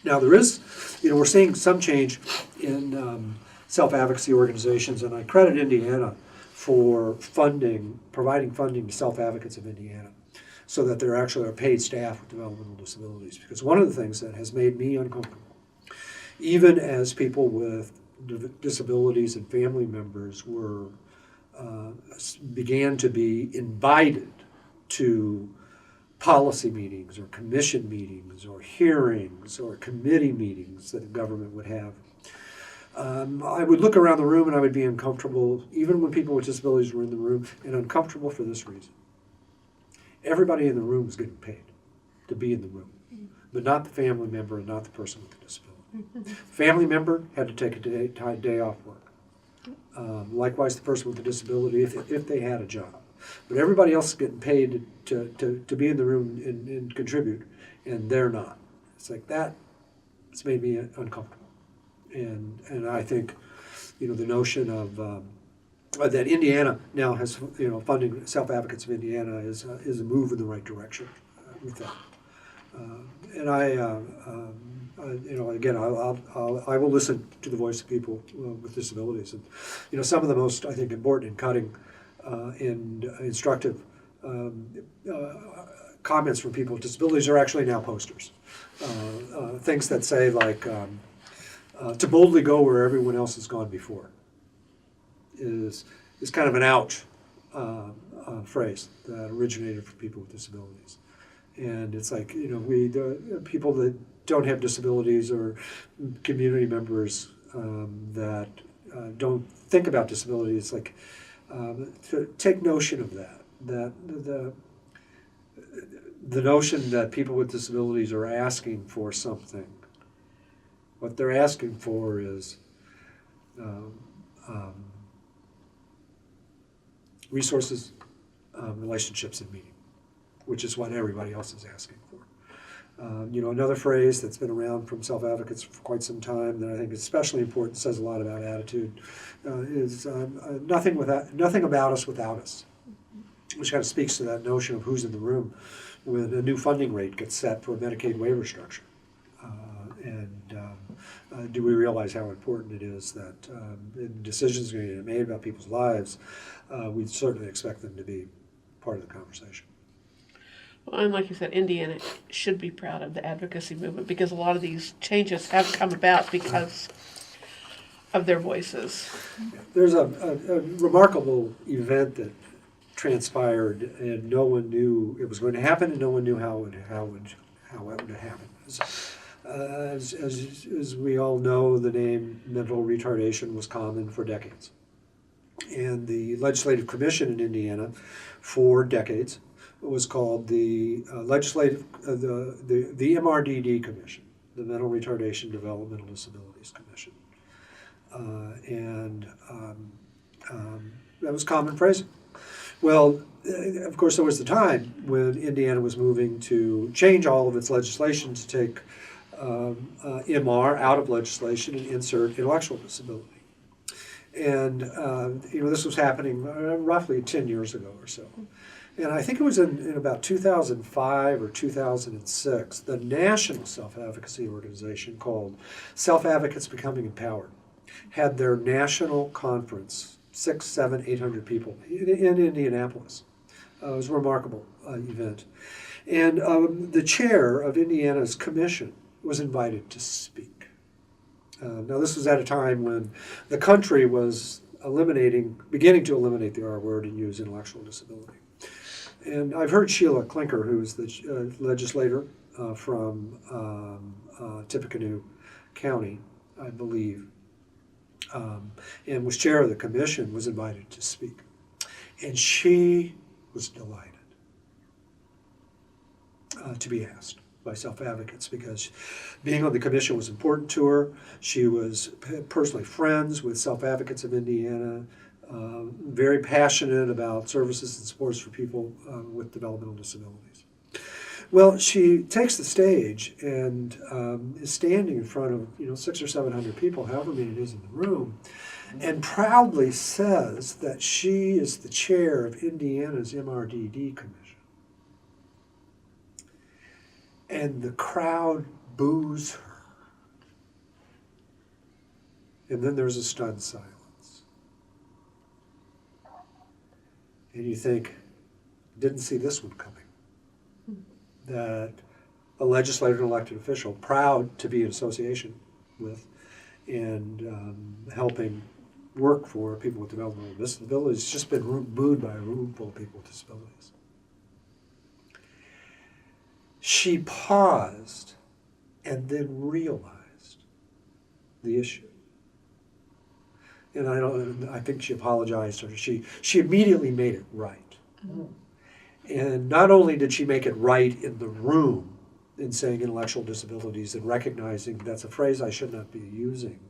Now there is, we're seeing some change in self-advocacy organizations, and I credit Indiana for providing funding to self-advocates of Indiana, so that there actually are paid staff with developmental disabilities. Because one of the things that has made me uncomfortable, even as people with disabilities and family members began to be invited to policy meetings or commission meetings or hearings or committee meetings that the government would have, I would look around the room and I would be uncomfortable, even when people with disabilities were in the room, and uncomfortable for this reason. Everybody in the room was getting paid to be in the room, but not the family member and not the person with the disability. Family member had to take a day off work. Likewise, the person with the disability, if they had a job. But everybody else is getting paid to be in the room and contribute, and they're not. It's like that. It's made me uncomfortable, and I think, the notion of that Indiana now has, funding self-advocates of Indiana is a move in the right direction with that. And again, I will listen to the voice of people with disabilities, and some of the most, I think, important and cutting and instructive comments from people with disabilities are actually now posters. Things that say like, to boldly go where everyone else has gone before is kind of an ouch phrase that originated for people with disabilities. And it's like, people that don't have disabilities or community members that don't think about disability, it's like, to take notion of that the notion that people with disabilities are asking for something. What they're asking for is resources, relationships, and meaning, which is what everybody else is asking for. Another phrase that's been around from self-advocates for quite some time that I think is especially important, says a lot about attitude, is nothing about us without us, which kind of speaks to that notion of who's in the room when a new funding rate gets set for a Medicaid waiver structure. Do we realize how important it is that in decisions are getting made about people's lives, we certainly expect them to be part of the conversation. Well, and like you said, Indiana should be proud of the advocacy movement because a lot of these changes have come about because of their voices. There's a remarkable event that transpired, and no one knew it was going to happen, and no one knew how it would happen. As we all know, the name mental retardation was common for decades, and the Legislative Commission in Indiana, for decades, was called the the MRDD Commission, the Mental Retardation Developmental Disabilities Commission, that was common phrasing. Well, of course, there was the time when Indiana was moving to change all of its legislation to take MR out of legislation and insert intellectual disability. And, this was happening roughly 10 years ago or so. And I think it was in about 2005 or 2006, the national self-advocacy organization called Self-Advocates Becoming Empowered had their national conference, 600, 700, 800 people in Indianapolis. It was a remarkable event. And the chair of Indiana's commission was invited to speak. Now, this was at a time when the country was beginning to eliminate the R word and use intellectual disability. And I've heard Sheila Klinker, who's the legislator from Tippecanoe County, I believe, and was chair of the commission, was invited to speak. And she was delighted to be asked by self-advocates because being on the commission was important to her. She was personally friends with self-advocates of Indiana, very passionate about services and supports for people with developmental disabilities. Well, she takes the stage and is standing in front of 600 or 700 people, however many it is in the room, and proudly says that she is the chair of Indiana's MRDD Commission. And the crowd boos her. And then there's a stunned silence. And you think, didn't see this one coming. That a legislator and elected official, proud to be in association with and helping work for people with developmental disabilities, has just been booed by a room full of people with disabilities. She paused and then realized the issue. And I think she apologized, or she immediately made it right. Mm-hmm. And not only did she make it right in the room in saying intellectual disabilities and recognizing that's a phrase I should not be using,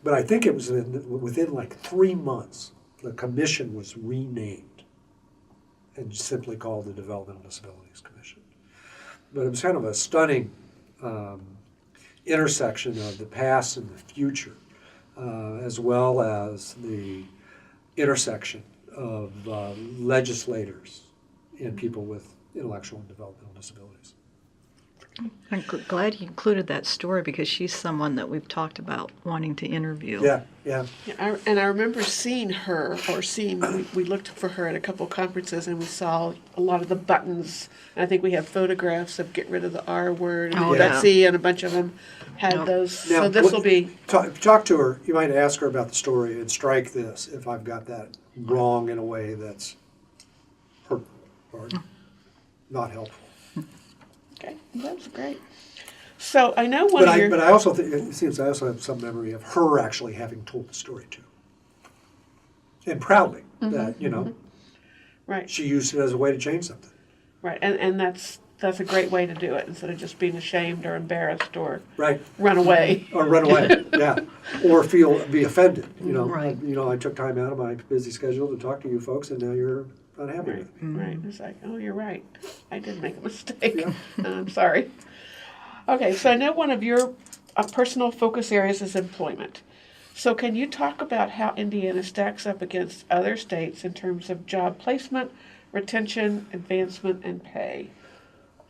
but I think it was within like 3 months, the commission was renamed and simply called the Developmental Disabilities Commission. But it was kind of a stunning intersection of the past and the future, as well as the intersection of legislators and people with intellectual and developmental disabilities. I'm glad you included that story because she's someone that we've talked about wanting to interview. Yeah. And I remember seeing her, we looked for her at a couple conferences and we saw a lot of the buttons. And I think we have photographs of get rid of the R word. And Betsy and a bunch of them had those. Now, so this will be... Talk to her. You might ask her about the story and strike this if I've got that wrong in a way that's hurtful or not helpful. Okay, that's great. So I know But I also think it seems I also have some memory of her actually having told the story too, and proudly that right. she used it as a way to change something. Right, and that's that's a great way to do it instead of just being ashamed or embarrassed or Right. run away. Or run away, yeah. Or be offended, Right. I took time out of my busy schedule to talk to you folks, and now you're unhappy Right, with me. right. It's like, oh, you're right. I did make a mistake. Yeah. I'm sorry. Okay, so I know one of your personal focus areas is employment. So can you talk about how Indiana stacks up against other states in terms of job placement, retention, advancement, and pay?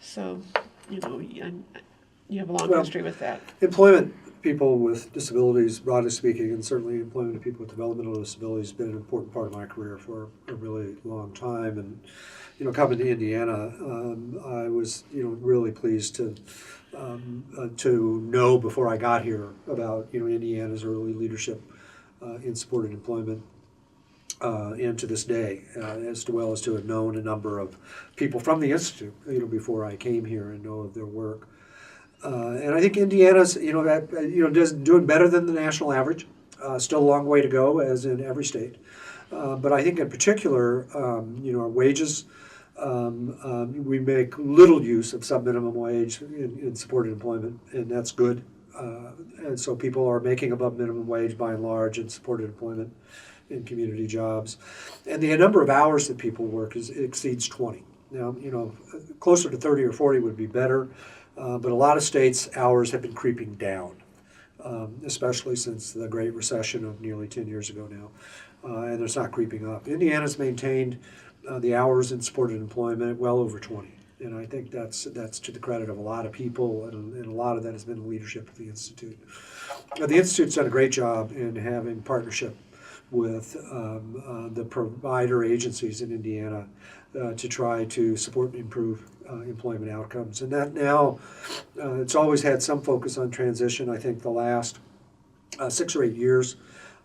So, you have a long Well, history with that. Employment of people with disabilities, broadly speaking, and certainly employment of people with developmental disabilities has been an important part of my career for a really long time. And, coming to Indiana, I was, really pleased to know before I got here about, Indiana's early leadership in supported employment. And to this day, as well as to have known a number of people from the Institute, before I came here and know of their work. And I think Indiana's, doing better than the national average. Still a long way to go, as in every state. But I think in particular, our wages, we make little use of sub-minimum wage in supported employment, and that's good. And so people are making above minimum wage by and large in supported employment in community jobs. And the number of hours that people work exceeds 20. Now, closer to 30 or 40 would be better. But a lot of states' hours have been creeping down, especially since the Great Recession of nearly 10 years ago now, and it's not creeping up. Indiana's maintained the hours in supported employment well over 20, and I think that's to the credit of a lot of people, and a lot of that has been the leadership of the Institute. The Institute's done a great job in having partnership with the provider agencies in Indiana to try to support and improve employment outcomes. And that now, it's always had some focus on transition. I think the last 6 or 8 years,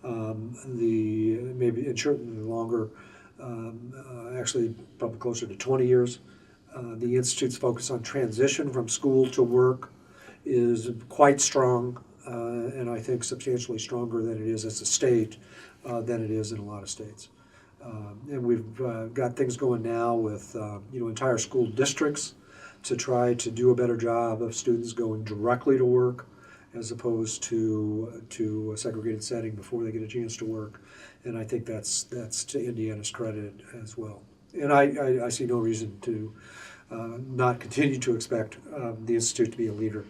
maybe and certainly longer, actually probably closer to 20 years, the Institute's focus on transition from school to work is quite strong, and I think substantially stronger than it is as a state than it is in a lot of states. And we've got things going now with entire school districts to try to do a better job of students going directly to work as opposed to a segregated setting before they get a chance to work. And I think that's to Indiana's credit as well. And I see no reason to not continue to expect the Institute to be a leader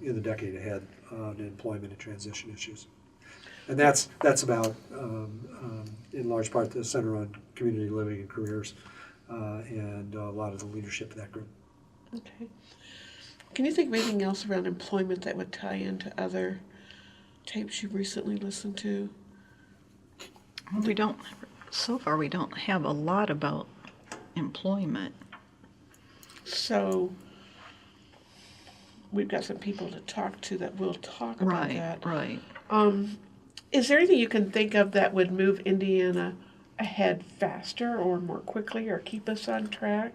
in the decade ahead on employment and transition issues. And that's about, in large part, the Center on Community Living and Careers and a lot of the leadership of that group. Okay. Can you think of anything else around employment that would tie into other tapes you've recently listened to? So far we don't have a lot about employment. So we've got some people to talk to that will talk about that. Right. Is there anything you can think of that would move Indiana ahead faster or more quickly or keep us on track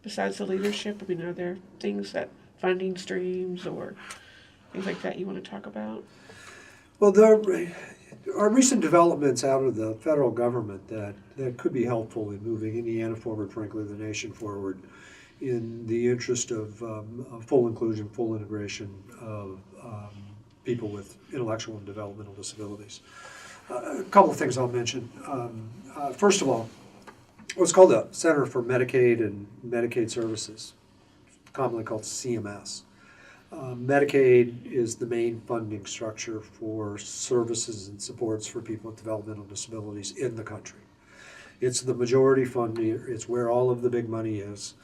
besides the leadership? I mean, are there things that funding streams or things like that you want to talk about? Well, there are recent developments out of the federal government that could be helpful in moving Indiana forward, frankly, the nation forward, in the interest of full inclusion, full integration of people with intellectual and developmental disabilities. A couple of things I'll mention. First of all, what's called the Center for Medicaid and Medicaid Services, commonly called CMS. Medicaid is the main funding structure for services and supports for people with developmental disabilities in the country. It's the majority funding, it's where all of the big money is.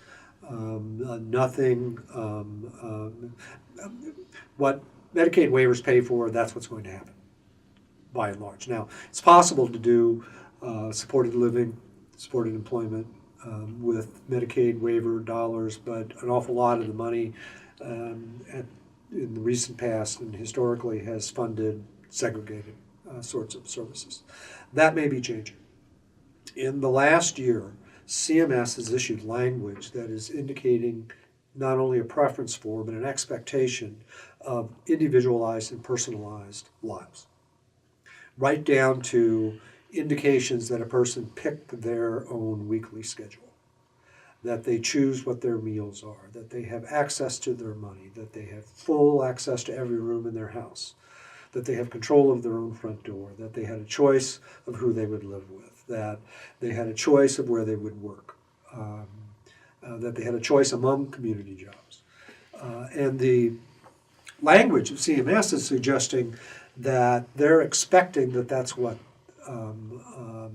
What Medicaid waivers pay for, that's what's going to happen, by and large. Now, it's possible to do supported living, supported employment with Medicaid waiver dollars, but an awful lot of the money in the recent past and historically has funded segregated sorts of services. That may be changing. In the last year, CMS has issued language that is indicating not only a preference for, but an expectation of individualized and personalized lives, right down to indications that a person pick their own weekly schedule. that they choose what their meals are, that they have access to their money, that they have full access to every room in their house, that they have control of their own front door, that they had a choice of who they would live with, that they had a choice of where they would work, that they had a choice among community jobs. And the language of CMS is suggesting that they're expecting that that's what the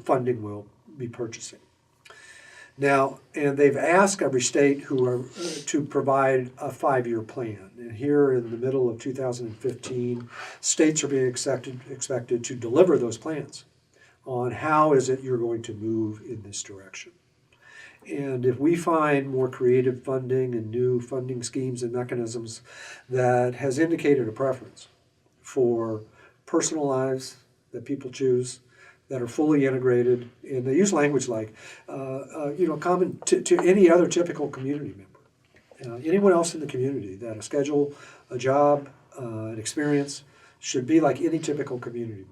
funding will be purchasing. Now, and they've asked every state who are to provide a 5-year plan. And here in the middle of 2015, states are being expected to deliver those plans on how is it you're going to move in this direction. And if we find more creative funding and new funding schemes and mechanisms that has indicated a preference for personal lives that people choose, that are fully integrated, and they use language like, common to any other typical community member. Anyone else in the community, that a schedule, a job, an experience should be like any typical community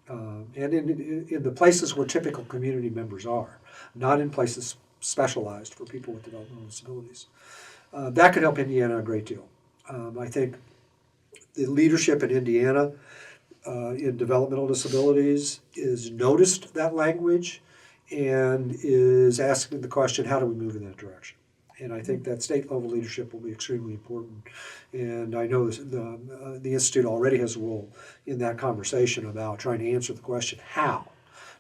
member. And in the places where typical community members are, not in places specialized for people with developmental disabilities. That could help Indiana a great deal. I think the leadership in Indiana in developmental disabilities is noticed that language and is asking the question, how do we move in that direction? And I think that state level leadership will be extremely important. And I know the Institute already has a role in that conversation about trying to answer the question, how?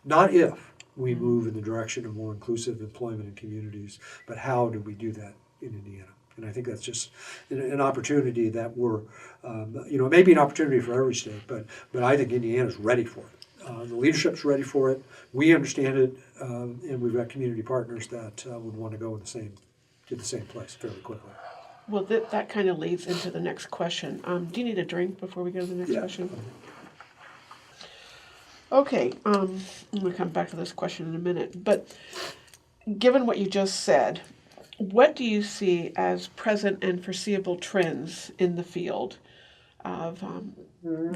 Not if we move in the direction of more inclusive employment in communities, but how do we do that in Indiana? And I think that's just an opportunity that we're, it may be an opportunity for every state, but I think Indiana's ready for it. The leadership's ready for it. We understand it, and we've got community partners that would want to go to the same place fairly quickly. Well, that kind of leads into the next question. Do you need a drink before we go to the next question? Okay, I'm going to come back to this question in a minute. But given what you just said, what do you see as present and foreseeable trends in the field of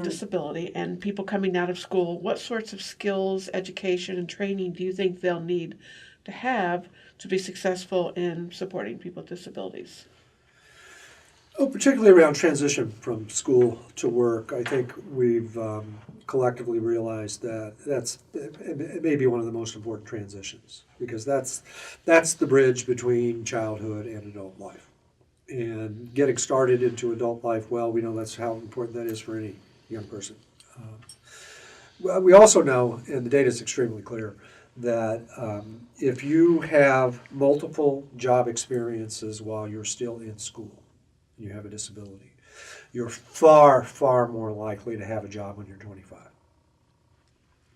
disability and people coming out of school? What sorts of skills, education, and training do you think they'll need to have to be successful in supporting people with disabilities? Oh, particularly around transition from school to work, I think we've collectively realized that it may be one of the most important transitions, because that's the bridge between childhood and adult life. And getting started into adult life, well, we know that's how important that is for any young person. We also know, and the data is extremely clear, that if you have multiple job experiences while you're still in school, you have a disability, you're far, far more likely to have a job when you're 25.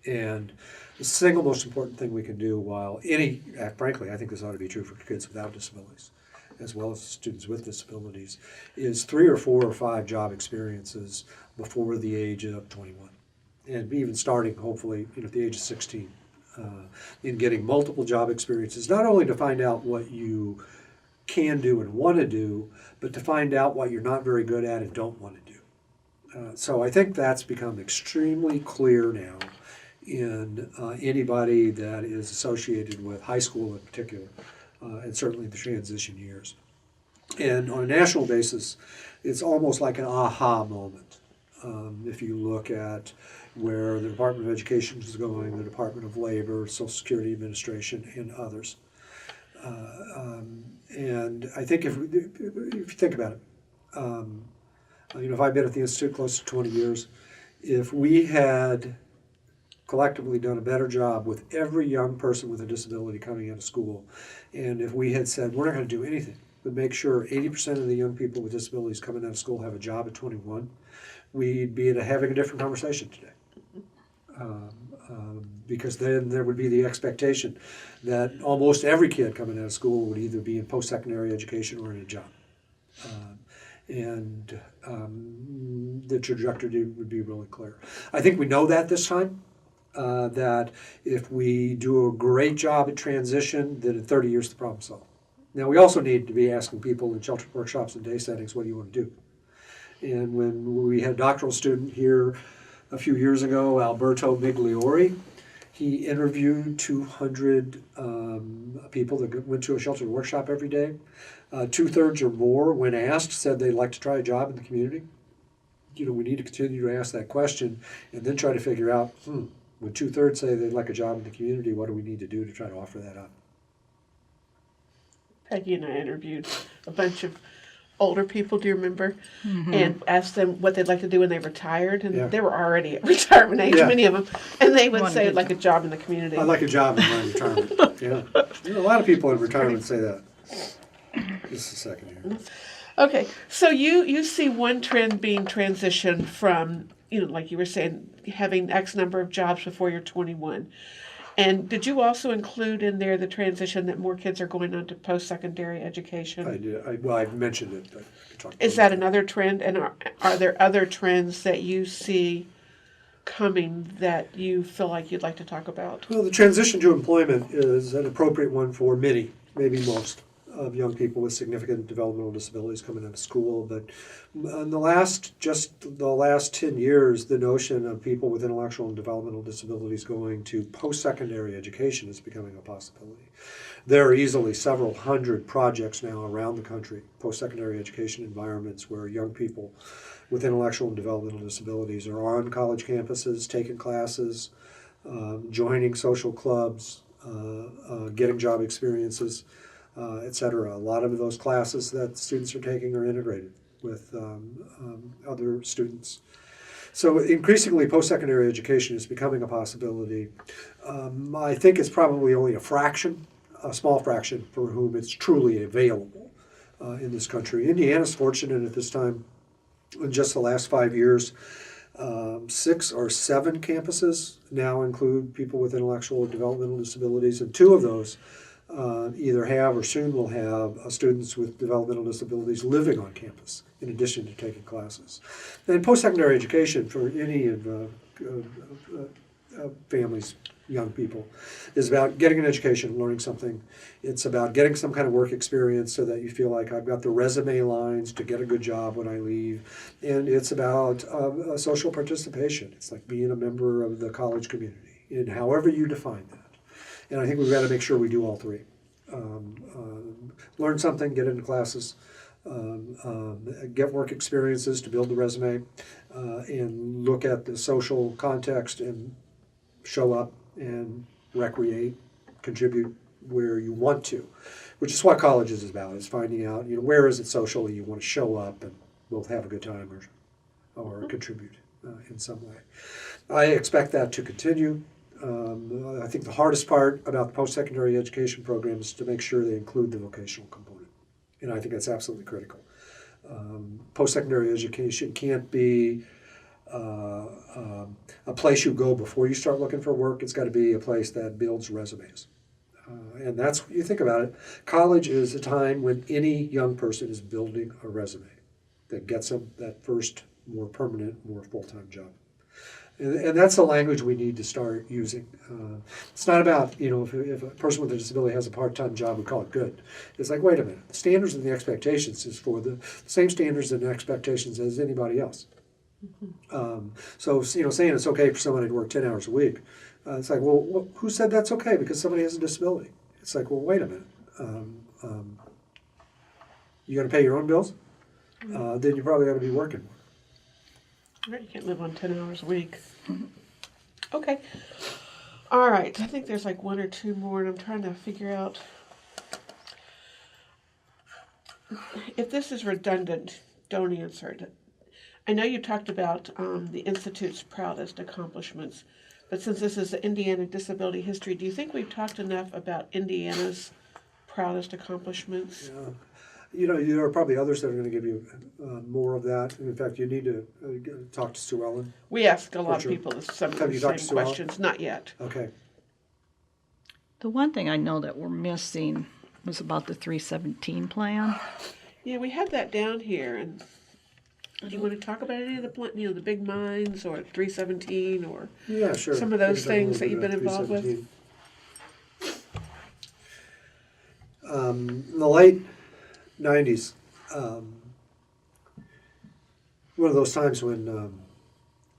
And the single most important thing we can do frankly, I think this ought to be true for kids without disabilities, as well as students with disabilities, is 3 or 4 or 5 job experiences before the age of 21. And even starting, hopefully, at the age of 16, in getting multiple job experiences, not only to find out what you can do and want to do, but to find out what you're not very good at and don't want to do. So I think that's become extremely clear now in anybody that is associated with high school in particular, and certainly the transition years. And on a national basis, it's almost like an aha moment. If you look at where the Department of Education is going, the Department of Labor, Social Security Administration, and others. And I think if you think about it, if I've been at the Institute close to 20 years, if we had collectively done a better job with every young person with a disability coming out of school, and if we had said, we're not going to do anything but make sure 80% of the young people with disabilities coming out of school have a job at 21, we'd be having a different conversation today. Because then there would be the expectation that almost every kid coming out of school would either be in post-secondary education or in a job. The trajectory would be really clear. I think we know that this time, that if we do a great job at transition, that in 30 years the problem's solved. Now, we also need to be asking people in sheltered workshops and day settings, what do you want to do? And when we had a doctoral student here a few years ago, Alberto Migliori, He interviewed 200 people that went to a sheltered workshop every day. 2/3 or more, when asked, said they'd like to try a job in the community. We need to continue to ask that question and then try to figure out, when 2/3 say they'd like a job in the community, what do we need to do to try to offer that up? Peggy and I interviewed a bunch of older people, do you remember? And asked them what they'd like to do when they retired. And Yeah. they were already at retirement age, Yeah. many of them. And they would Want a say, good like, a job in the community. I'd like a job in my retirement. Yeah. A lot of people in retirement say that. Just a second here. Okay, so you see one trend being transitioned from, like you were saying, having X number of jobs before you're 21. And did you also include in there the transition that more kids are going on to post-secondary education? I did. Well, I've mentioned it, but I could talk about Is it. that another trend? And are there other trends that you see coming that you feel like you'd like to talk about? Well, the transition to employment is an appropriate one for many, maybe most, of young people with significant developmental disabilities coming out of school. But in the last 10 years, the notion of people with intellectual and developmental disabilities going to post-secondary education is becoming a possibility. There are easily several hundred projects now around the country, post-secondary education environments, where young people with intellectual and developmental disabilities are on college campuses, taking classes, joining social clubs, getting job experiences, etc. A lot of those classes that students are taking are integrated with other students. So increasingly, post-secondary education is becoming a possibility. I think it's probably only a small fraction, for whom it's truly available in this country. Indiana's fortunate at this time. In just the last 5 years, 6 or 7 campuses now include people with intellectual or developmental disabilities, and 2 of those either have or soon will have students with developmental disabilities living on campus in addition to taking classes. And post-secondary education for any of families, young people, is about getting an education, learning something. It's about getting some kind of work experience so that you feel like I've got the resume lines to get a good job when I leave. And it's about social participation. It's like being a member of the college community, in however you define that. And I think we've got to make sure we do all three. Learn something, get into classes, get work experiences to build the resume, and look at the social context and show up and recreate, contribute where you want to, which is what college is about, is finding out, where is it socially you want to show up and both have a good time or contribute in some way. I expect that to continue. I think the hardest part about the post-secondary education program is to make sure they include the vocational component. And I think that's absolutely critical. Post-secondary education can't be a place you go before you start looking for work. It's got to be a place that builds resumes. And that's, you think about it, college is a time when any young person is building a resume that gets them that first more permanent, more full-time job. And that's the language we need to start using. It's not about, if a person with a disability has a part-time job, we call it good. It's like, wait a minute, the standards and the expectations is for the same standards and expectations as anybody else. So, saying it's okay for somebody to work 10 hours a week, it's like, well, who said that's okay because somebody has a disability? It's like, well, wait a minute. You got to pay your own bills? Then you probably got to be working more. Right, you can't live on 10 hours a week. Okay. All right. I think there's like 1 or 2 more, and I'm trying to figure out if this is redundant. Don't answer it. I know you talked about the Institute's proudest accomplishments, but since this is the Indiana Disability History, do you think we've talked enough about Indiana's proudest accomplishments? Yeah. There are probably others that are going to give you more of that. And in fact, you need to talk to Sue Ellen. We asked a lot Sure. of people some of Have the you same talked to Sue Ellen? questions. Not yet. Okay. The one thing I know that we're missing was about the 317 plan. Yeah, we have that down here. And do you want to talk about any of the the big mines or 317 or Yeah, sure. some of those We can things talk a that you've been little bit involved about with? 317. In the late 90s, one of those times when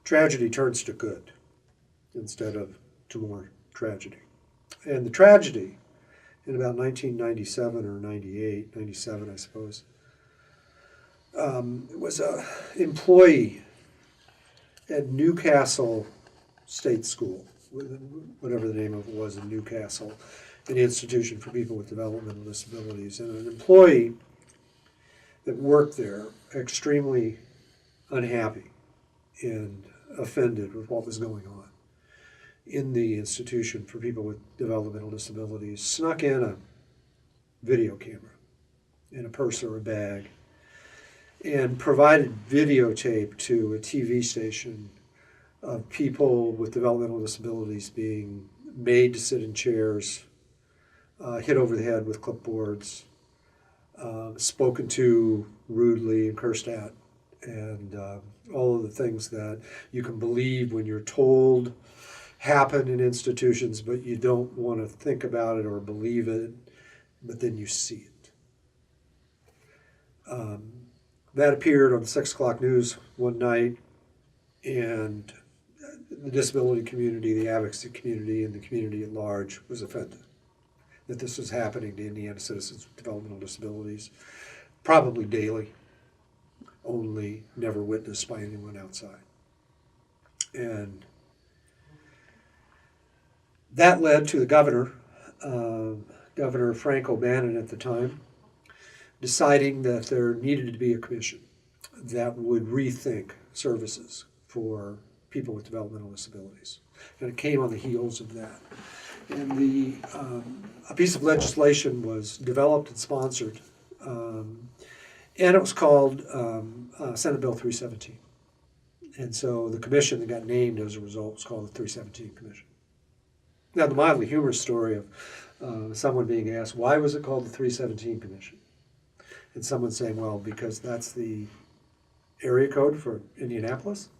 tragedy turns to good instead of to more tragedy. And the tragedy, in about 1997 or 98, 97 I suppose, was an employee at Newcastle State School, whatever the name of it was in Newcastle, an institution for people with developmental disabilities. And an employee that worked there, extremely unhappy and offended with what was going on in the institution for people with developmental disabilities, snuck in a video camera in a purse or a bag and provided videotape to a TV station of people with developmental disabilities being made to sit in chairs, hit over the head with clipboards, spoken to rudely and cursed at, and all of the things that you can believe when you're told happen in institutions, but you don't want to think about it or believe it, but then you see it. That appeared on the 6 o'clock news one night, and the disability community, the advocacy community, and the community at large was offended that this was happening to Indiana citizens with developmental disabilities, probably daily, only never witnessed by anyone outside. And that led to the governor, Governor Frank O'Bannon at the time, deciding that there needed to be a commission that would rethink services for people with developmental disabilities. And it came on the heels of that. And a piece of legislation was developed and sponsored, and it was called Senate Bill 317. And so the commission that got named as a result was called the 317 Commission. Now, the mildly humorous story of someone being asked, why was it called the 317 Commission? And someone saying, well, because that's the area code for Indianapolis.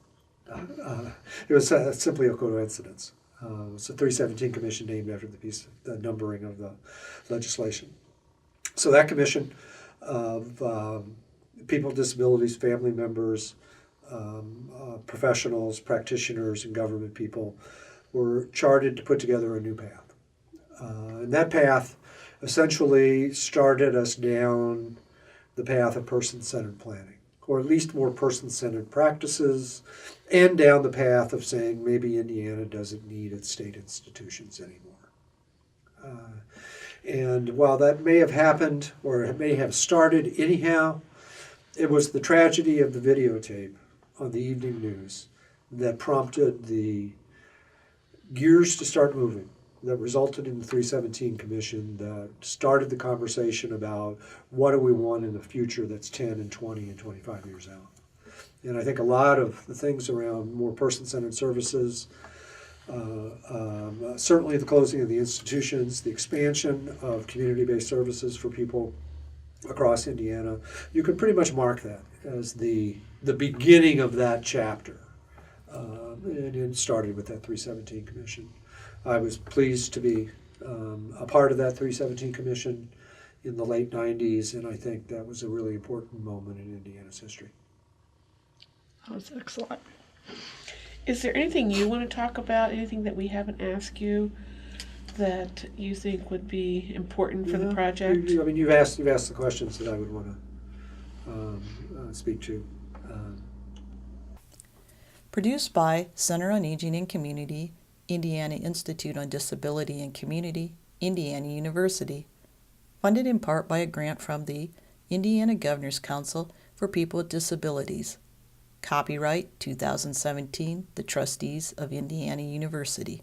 It was simply a coincidence. It's a 317 Commission named after the numbering of the legislation. So that commission of people with disabilities, family members, professionals, practitioners, and government people were charted to put together a new path. And that path essentially started us down the path of person-centered planning, or at least more person-centered practices, and down the path of saying maybe Indiana doesn't need its state institutions anymore. And while that may have happened, or it may have started anyhow, it was the tragedy of the videotape on the evening news that prompted the gears to start moving, that resulted in the 317 Commission, that started the conversation about what do we want in the future that's 10 and 20 and 25 years out. And I think a lot of the things around more person-centered services, certainly the closing of the institutions, the expansion of community-based services for people across Indiana, you can pretty much mark that as the beginning of that chapter. And it started with that 317 Commission. I was pleased to be a part of that 317 Commission in the late 90s, and I think that was a really important moment in Indiana's history. That was excellent. Is there anything you want to talk about, anything that we haven't asked you that you think would be important for the project? I mean, you've asked the questions that I would want to speak to. Produced by Center on Aging and Community, Indiana Institute on Disability and Community, Indiana University. Funded in part by a grant from the Indiana Governor's Council for People with Disabilities. Copyright 2017, the Trustees of Indiana University.